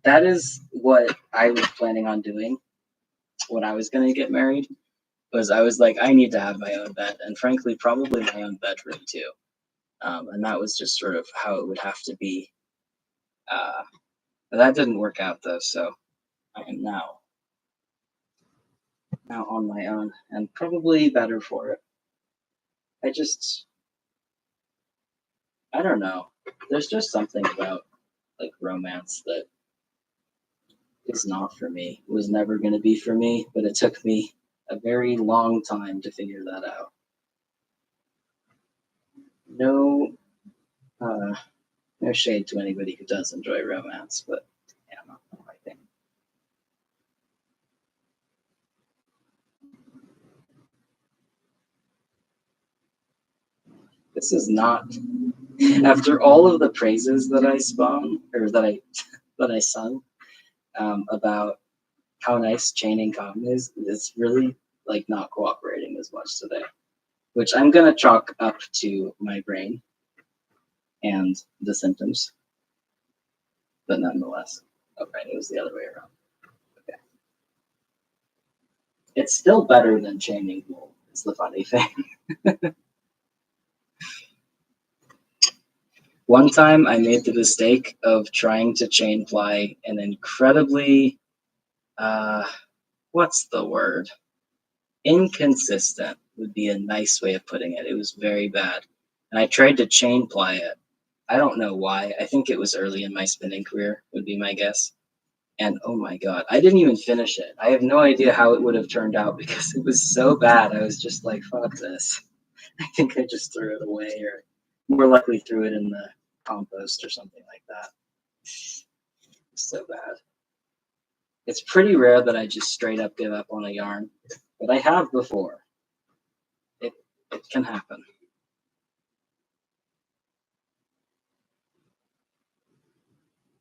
that is what I was planning on doing when I was going to get married. Was I was like, I need to have my own bed, and frankly, probably my own bedroom too. And that was just sort of how it would have to be. That didn't work out though, so I am now out on my own, and probably better for it. I don't know. There's just something about like romance that is not for me. It was never going to be for me, but it took me a very long time to figure that out. No, uh, no shade to anybody who does enjoy romance, but yeah, not my thing. This is not after all of the praises that I spun or that I sung about how nice chaining cotton is. It's really like not cooperating as much today, which I'm gonna chalk up to my brain and the symptoms, but nonetheless. Okay, it was the other way around. Okay, it's still better than chaining wool. It's the funny thing. One time I made the mistake of trying to chain ply an incredibly, uh, what's the word? Inconsistent would be a nice way of putting it. It was very bad. And I tried to chain ply it. I don't know why. I think it was early in my spinning career, would be my guess. And oh my God, I didn't even finish it. I have no idea how it would have turned out because it was so bad. I was just like, fuck this. I think I just threw it away, or more likely threw it in the compost or something like that. So bad. It's pretty rare that I just straight up give up on a yarn, but I have before. It it can happen.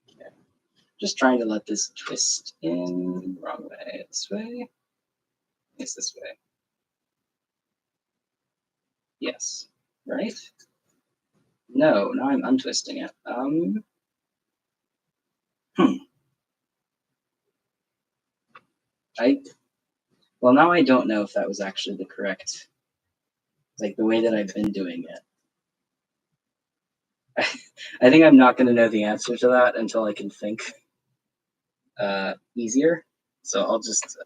Okay. Just trying to let this twist in. Wrong way. This way. It's this way. Yes. Right? No, now I'm untwisting it. Hmm. I well now I don't know if that was actually the correct, like the way that I've been doing it. I think I'm not going to know the answer to that until I can think easier. So I'll just,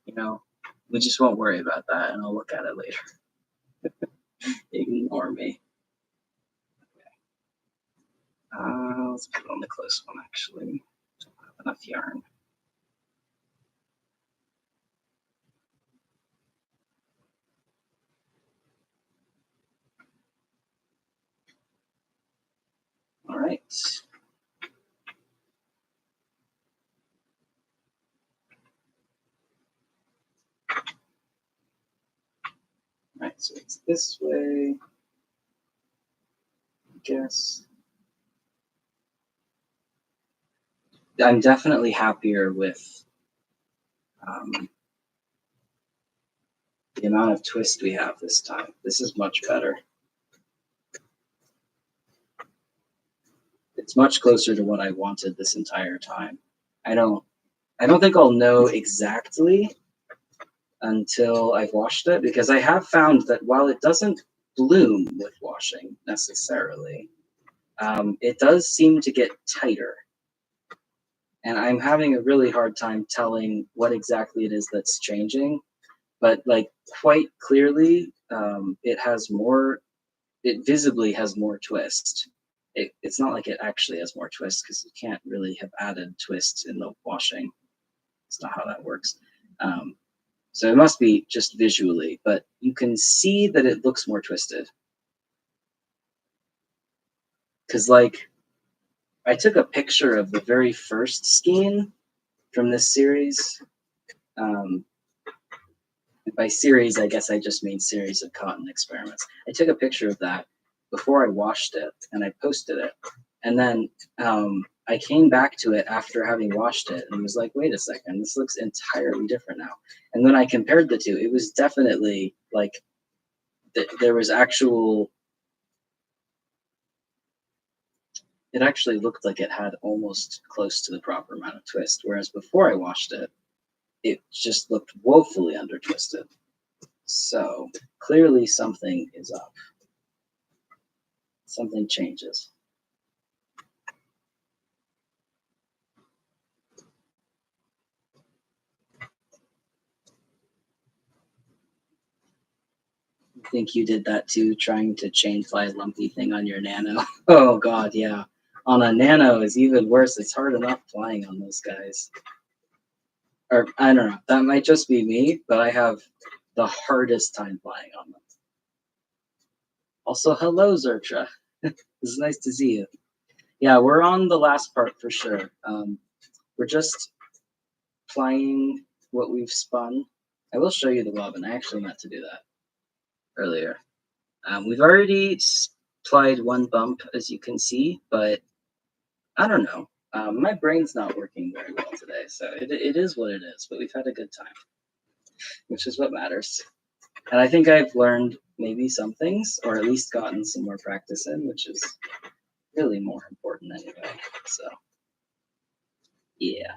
you know, we just won't worry about that, and I'll look at it later. Ignore me. Let's put on the close one. Actually, don't have enough yarn. All right. All right. So it's this way. I guess. I'm definitely happier with the amount of twist we have this time. This is much better. It's much closer to what I wanted this entire time. I don't think I'll know exactly until I've washed it, because I have found that while it doesn't bloom with washing necessarily, it does seem to get tighter. And I'm having a really hard time telling what exactly it is that's changing, but like quite clearly, it visibly has more twist. It's not like it actually has more twist because you can't really have added twist in the washing. It's not how that works. So it must be just visually, but you can see that it looks more twisted. Because, like, I took a picture of the very first skein from this series. Um, by series, I guess I just mean series of cotton experiments. I took a picture of that before I washed it, and I posted it. And then I came back to it after having washed it and was like, wait a second, this looks entirely different now. And when I compared the two, it was definitely like there was actual, it actually looked like it had almost close to the proper amount of twist. Whereas before I washed it, it just looked woefully under twisted. So clearly something is up. Something changes. I think you did that too, trying to chain fly lumpy thing on your nano. Oh god, yeah. On a nano is even worse. It's hard enough flying on those guys. Or I don't know. That might just be me, but I have the hardest time flying on them. Also, hello, Zertra. It's nice to see you. Yeah, we're on the last part for sure. We're just flying what we've spun. I will show you the bobbin. I actually meant to do that earlier. We've already applied one bump, as you can see, but I don't know. My brain's not working very well today, so it is what it is, but we've had a good time, which is what matters. And I think I've learned maybe some things, or at least gotten some more practice in, which is really more important anyway. So, yeah.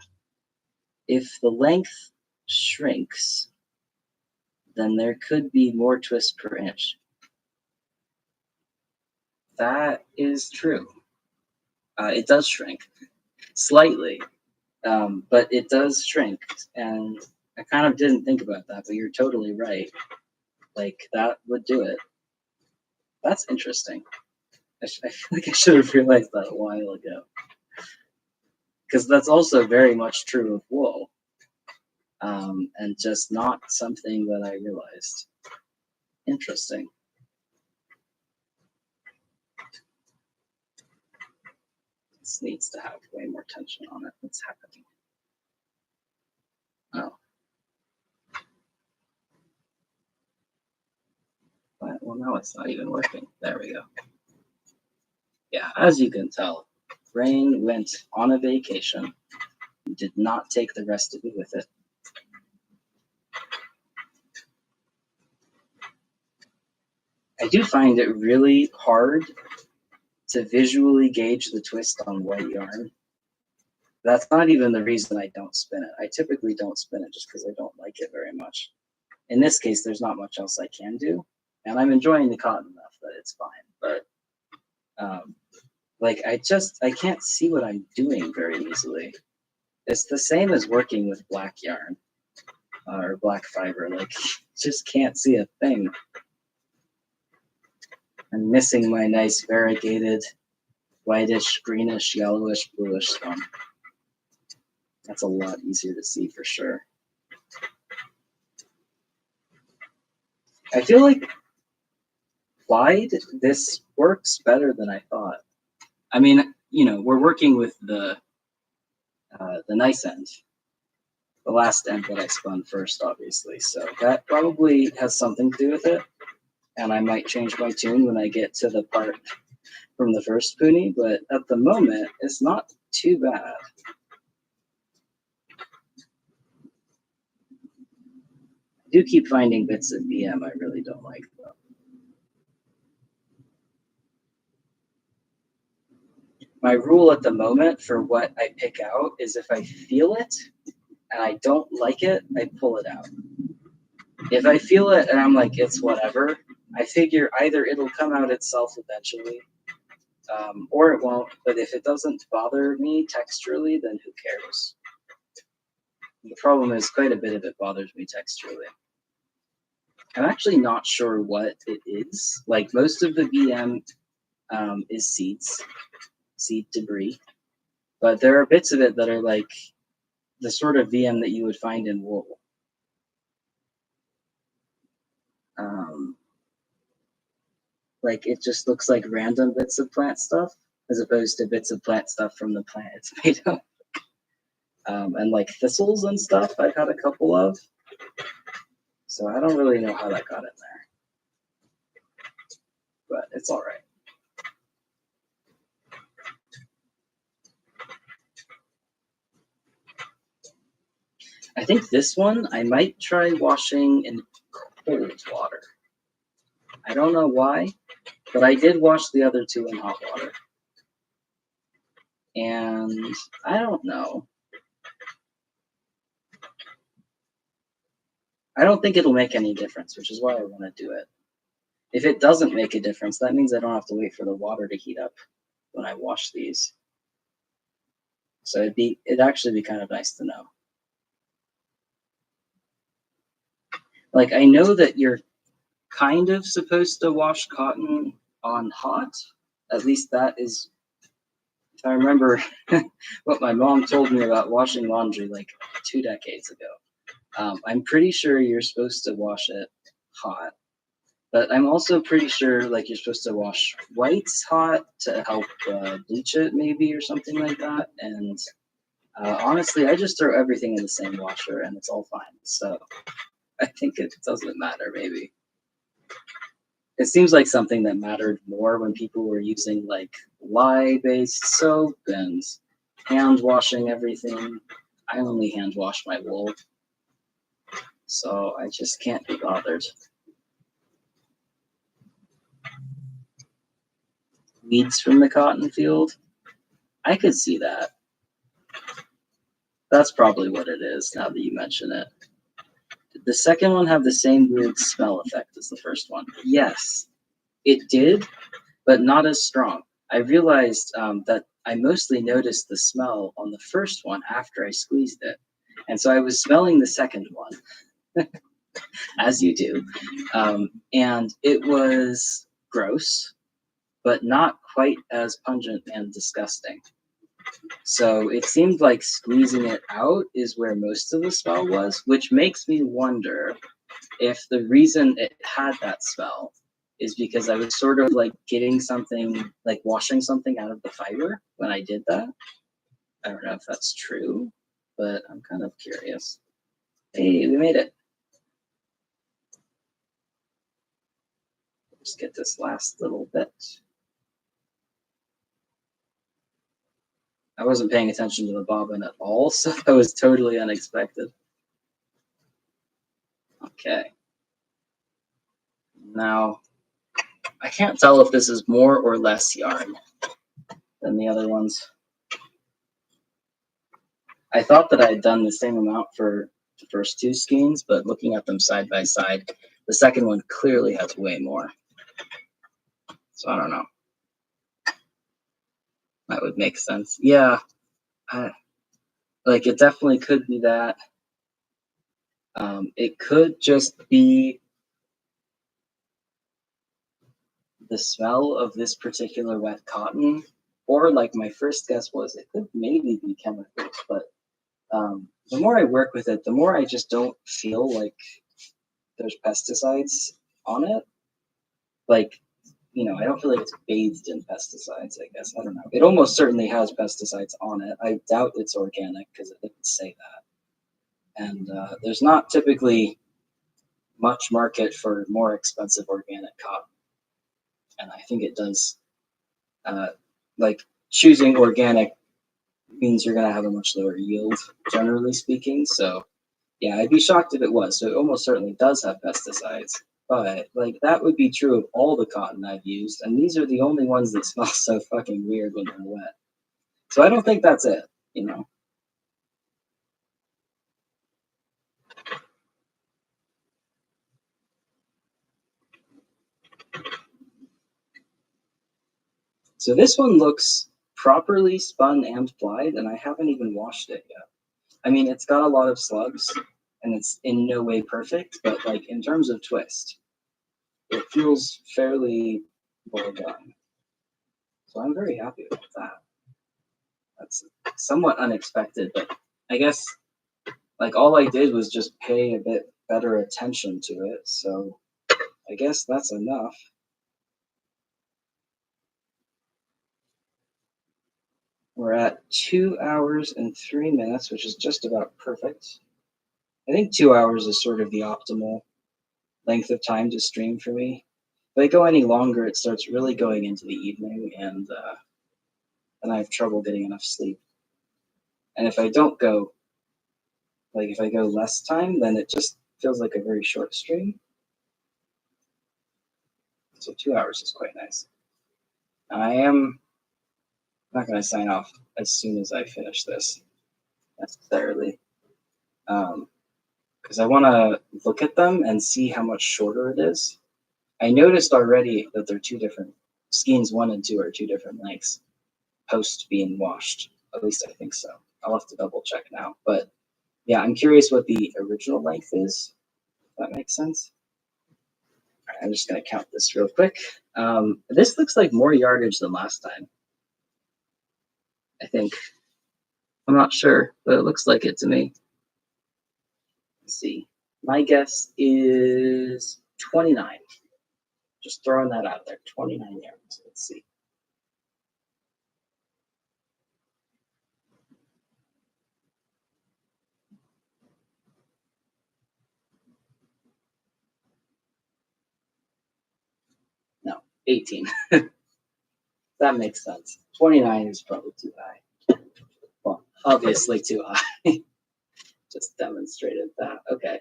If the length shrinks, then there could be more twists per inch. That is true. It does shrink slightly, but it does shrink. And I kind of didn't think about that, but you're totally right. Like, that would do it. That's interesting. I feel like I should have realized that a while ago. Because that's also very much true of wool. And just not something that I realized. Interesting. This needs to have way more tension on it. What's happening? Oh. Well, now it's not even working. There we go. Yeah, as you can tell, Rain went on a vacation and did not take the rest of me with it. I do find it really hard to visually gauge the twist on white yarn. That's not even the reason I don't spin it. I typically don't spin it just because I don't like it very much. In this case, there's not much else I can do, and I'm enjoying the cotton enough that it's fine. But like I can't see what I'm doing very easily. It's the same as working with black yarn or black fiber. Like, just can't see a thing. I'm missing my nice variegated whitish, greenish, yellowish, bluish spun. That's a lot easier to see for sure. I feel like applied, this works better than I thought. I mean, you know, we're working with the nice end, the last end that I spun first, obviously. So that probably has something to do with it. And I might change my tune when I get to the part from the first pony, but at the moment, it's not too bad. I do keep finding bits of BM I really don't like, though. My rule at the moment for what I pick out is if I feel it and I don't like it, I pull it out. If I feel it and I'm like, it's whatever, I figure either it'll come out itself eventually, or it won't. But if it doesn't bother me texturally, then who cares? The problem is quite a bit of it bothers me texturally. I'm actually not sure what it is. Like, most of the BM is seed debris. But there are bits of it that are like the sort of VM that you would find in wool. Like, it just looks like random bits of plant stuff as opposed to bits of plant stuff from the plant it's made of. And like thistles and stuff, I've had a couple of. So I don't really know how that got in there. But it's all right. I think this one I might try washing in cold water. I don't know why, but I did wash the other two in hot water. And I don't know. I don't think it'll make any difference, which is why I want to do it. If it doesn't make a difference, that means I don't have to wait for the water to heat up when I wash these. So it'd actually be kind of nice to know. Like, I know that you're kind of supposed to wash cotton on hot. At least that is, if I remember what my mom told me about washing laundry like 2 decades ago. I'm pretty sure you're supposed to wash it hot, but I'm also pretty sure like you're supposed to wash whites hot to help bleach it, maybe, or something like that. And honestly, I just throw everything in the same washer and it's all fine. So I think it doesn't matter, maybe. It seems like something that mattered more when people were using like lye-based soap and hand washing everything. I only hand wash my wool, so I just can't be bothered. Weeds from the cotton field? I could see that. That's probably what it is now that you mention it. Did the second one have the same weird smell effect as the first one? Yes, it did, but not as strong. I realized that I mostly noticed the smell on the first one after I squeezed it. And so I was smelling the second one, as you do. And it was gross, but not quite as pungent and disgusting. So it seemed like squeezing it out is where most of the smell was, which makes me wonder if the reason it had that smell is because I was sort of like getting something, like washing something out of the fiber when I did that. I don't know if that's true, but I'm kind of curious. Hey, we made it. Just get this last little bit. I wasn't paying attention to the bobbin at all, so that was totally unexpected. Okay. Now, I can't tell if this is more or less yarn than the other ones. I thought that I had done the same amount for the first two skeins, but looking at them side by side, the second one clearly has way more. So I don't know. That would make sense. Yeah, like it definitely could be that. It could just be the smell of this particular wet cotton, or like my first guess was it could maybe be chemicals, but the more I work with it, the more I just don't feel like there's pesticides on it. Like, you know, I don't feel like it's bathed in pesticides, I guess. I don't know. It almost certainly has pesticides on it. I doubt it's organic because it didn't say that. And there's not typically much market for more expensive organic cotton. And I think it does, like, choosing organic means you're going to have a much lower yield, generally speaking. So, yeah, I'd be shocked if it was. So it almost certainly does have pesticides. But like that would be true of all the cotton I've used, and these are the only ones that smell so fucking weird when they're wet. So I don't think that's it, you know. So this one looks properly spun and plied, and I haven't even washed it yet. I mean, it's got a lot of slugs, and it's in no way perfect, but like in terms of twist, it feels fairly well done. So I'm very happy about that. That's somewhat unexpected, but I guess like all I did was just pay a bit better attention to it. So I guess that's enough. We're at 2 hours and 3 minutes, which is just about perfect. I think 2 hours is sort of the optimal length of time to stream for me. If I go any longer, it starts really going into the evening, and then I have trouble getting enough sleep. And if I don't go, like if I go less time, then it just feels like a very short stream. So 2 hours is quite nice. I am not going to sign off as soon as I finish this necessarily, because I want to look at them and see how much shorter it is. I noticed already that they're two different skeins. 1 and 2 are two different lengths post being washed. At least I think so. I'll have to double check now. But yeah, I'm curious what the original length is. If that makes sense. I'm just going to count this real quick. This looks like more yardage than last time, I think. I'm not sure, but it looks like it to me. Let's see. My guess is 29. Just throwing that out there. 29 yards. Let's see. No, 18. That makes sense. 29 is probably too high. Well, obviously too high. Just demonstrated that. Okay.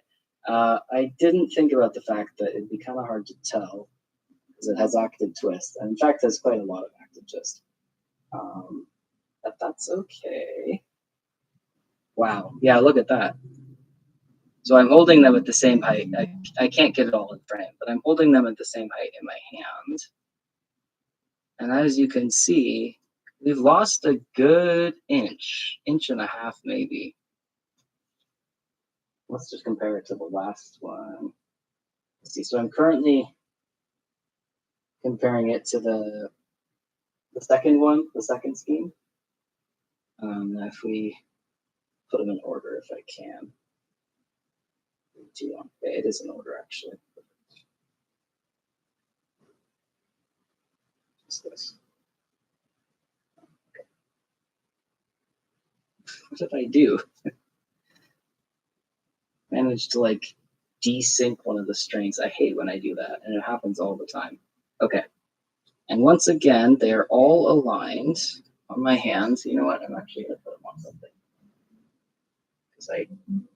I didn't think about the fact that it'd be kind of hard to tell because it has active twist. And in fact, there's quite a lot of active twist. But that's okay. Wow. Yeah, look at that. So I'm holding them at the same height. I can't get it all in frame, but I'm holding them at the same height in my hand. And as you can see, we've lost a good inch and a half maybe. Let's just compare it to the last one. Let's see, so I'm currently comparing it to the second one, the second scheme. If we put them in order, if I can. Okay, it is in order actually. Just this. Okay. What did I do? Managed to like desync one of the strings. I hate when I do that, and it happens all the time. Okay. And once again, they are all aligned on my hands. You know what? I'm actually going to put them on something because I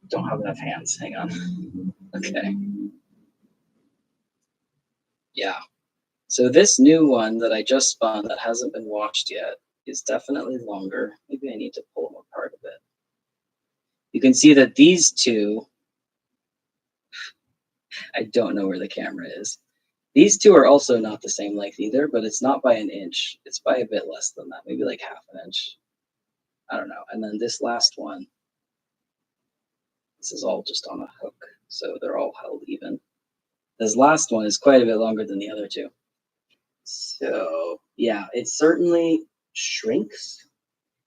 don't have enough hands. Hang on. Okay. Yeah. So this new one that I just spun that hasn't been washed yet is definitely longer. Maybe I need to pull them apart a bit. You can see that these two, I don't know where the camera is. These two are also not the same length either, but it's not by an inch. It's by a bit less than that, maybe like half an inch. I don't know. And then this last one, this is all just on a hook, so they're all held even. This last one is quite a bit longer than the other two. So yeah, it certainly shrinks,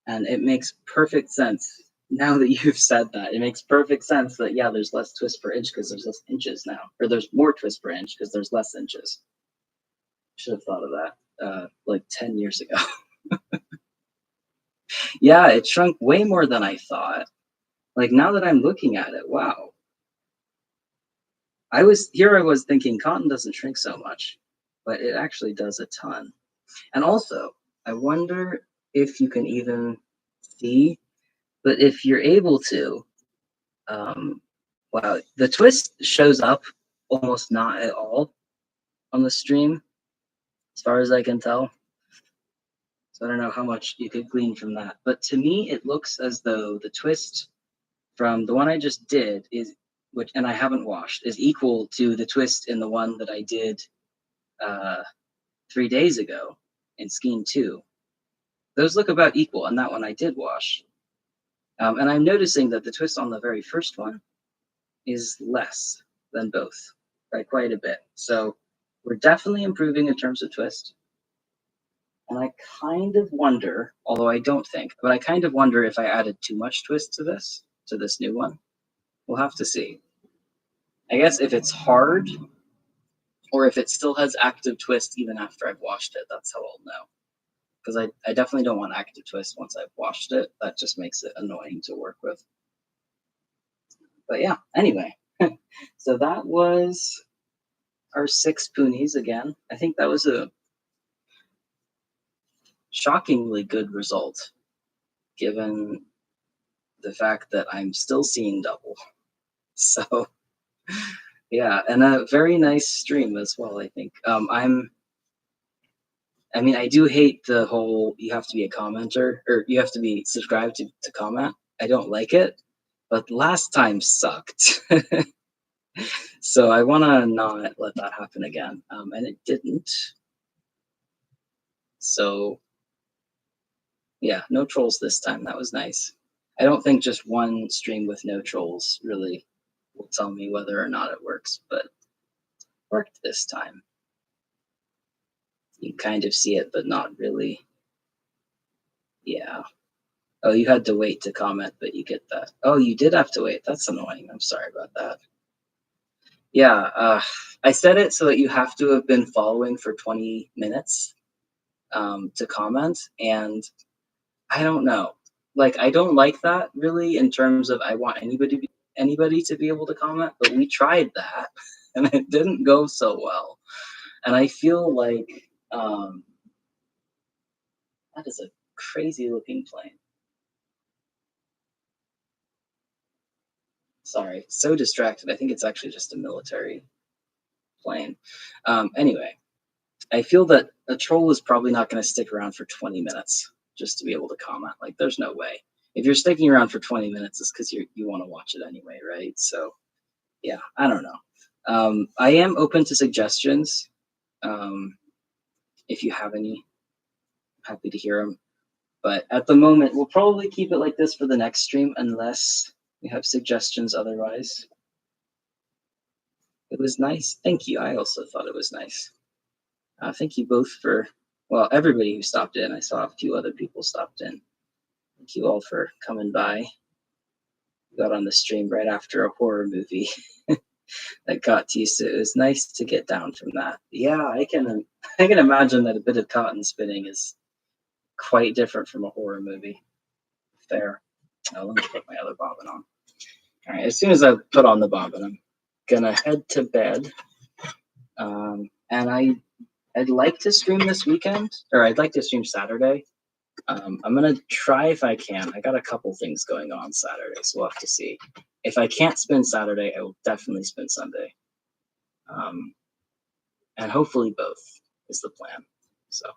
and it makes perfect sense. Now that you've said that, it makes perfect sense that, yeah, there's less twist per inch because there's less inches now, or there's more twist per inch because there's less inches. Should have thought of that like 10 years ago. Yeah, it shrunk way more than I thought. Like now that I'm looking at it, wow. I was thinking cotton doesn't shrink so much, but it actually does a ton. And also, I wonder if you can even see, but if you're able to, wow, the twist shows up almost not at all on the stream, as far as I can tell. So I don't know how much you could glean from that. But to me, it looks as though the twist from the one I just did and I haven't washed, is equal to the twist in the one that I did 3 days ago in Scheme 2. Those look about equal, and that one I did wash. And I'm noticing that the twist on the very first one is less than both by quite a bit. So we're definitely improving in terms of twist. And I kind of wonder, although I don't think, but I kind of wonder if I added too much twist to this new one. We'll have to see. I guess if it's hard, or if it still has active twist even after I've washed it, that's how I'll know. Because I definitely don't want active twist once I've washed it. That just makes it annoying to work with. But yeah, anyway. So that was our 6 poonies again. I think that was a shockingly good result, given the fact that I'm still seeing double. So yeah, and a very nice stream as well, I think. I do hate the whole you have to be a commenter, or you have to be subscribed to comment. I don't like it, but last time sucked. So I want to not let that happen again, and it didn't. So yeah, no trolls this time. That was nice. I don't think just one stream with no trolls really will tell me whether or not it works, but worked this time. You kind of see it, but not really. Yeah. Oh, you had to wait to comment, but you get that. Oh, you did have to wait. That's annoying. I'm sorry about that. Yeah, I set it so that you have to have been following for 20 minutes to comment, and I don't know. Like, I don't like that really in terms of I want anybody to be able to comment, but we tried that and it didn't go so well. And I feel like that is a crazy looking plane. Sorry, so distracted. I think it's actually just a military plane. Anyway, I feel that a troll is probably not going to stick around for 20 minutes just to be able to comment. Like, there's no way. If you're sticking around for 20 minutes, it's because you want to watch it anyway, right? So, yeah, I don't know. I am open to suggestions. Um, if you have any, happy to hear them. But at the moment, we'll probably keep it like this for the next stream unless we have suggestions otherwise. It was nice. Thank you. I also thought it was nice. Thank you both for, well, everybody who stopped in. I saw a few other people stopped in. Thank you all for coming by. Got on the stream right after a horror movie that got to you, so it was nice to get down from that. Yeah, I can imagine that a bit of cotton spinning is quite different from a horror movie. Fair. Let me put my other bobbin on. All right, as soon as I put on the bobbin, I'm gonna head to bed. And I'd like to stream this weekend, or I'd like to stream Saturday. I'm gonna try if I can. I got a couple things going on Saturday, so we'll have to see. If I can't spin Saturday, I will definitely spin Sunday. And hopefully both is the plan. So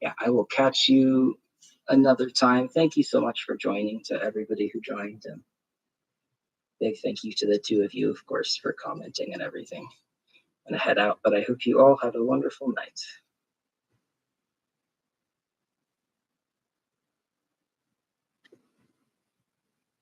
yeah, I will catch you another time. Thank you so much for joining, to everybody who joined, and big thank you to the two of you, of course, for commenting and everything. I'm gonna head out, but I hope you all have a wonderful night.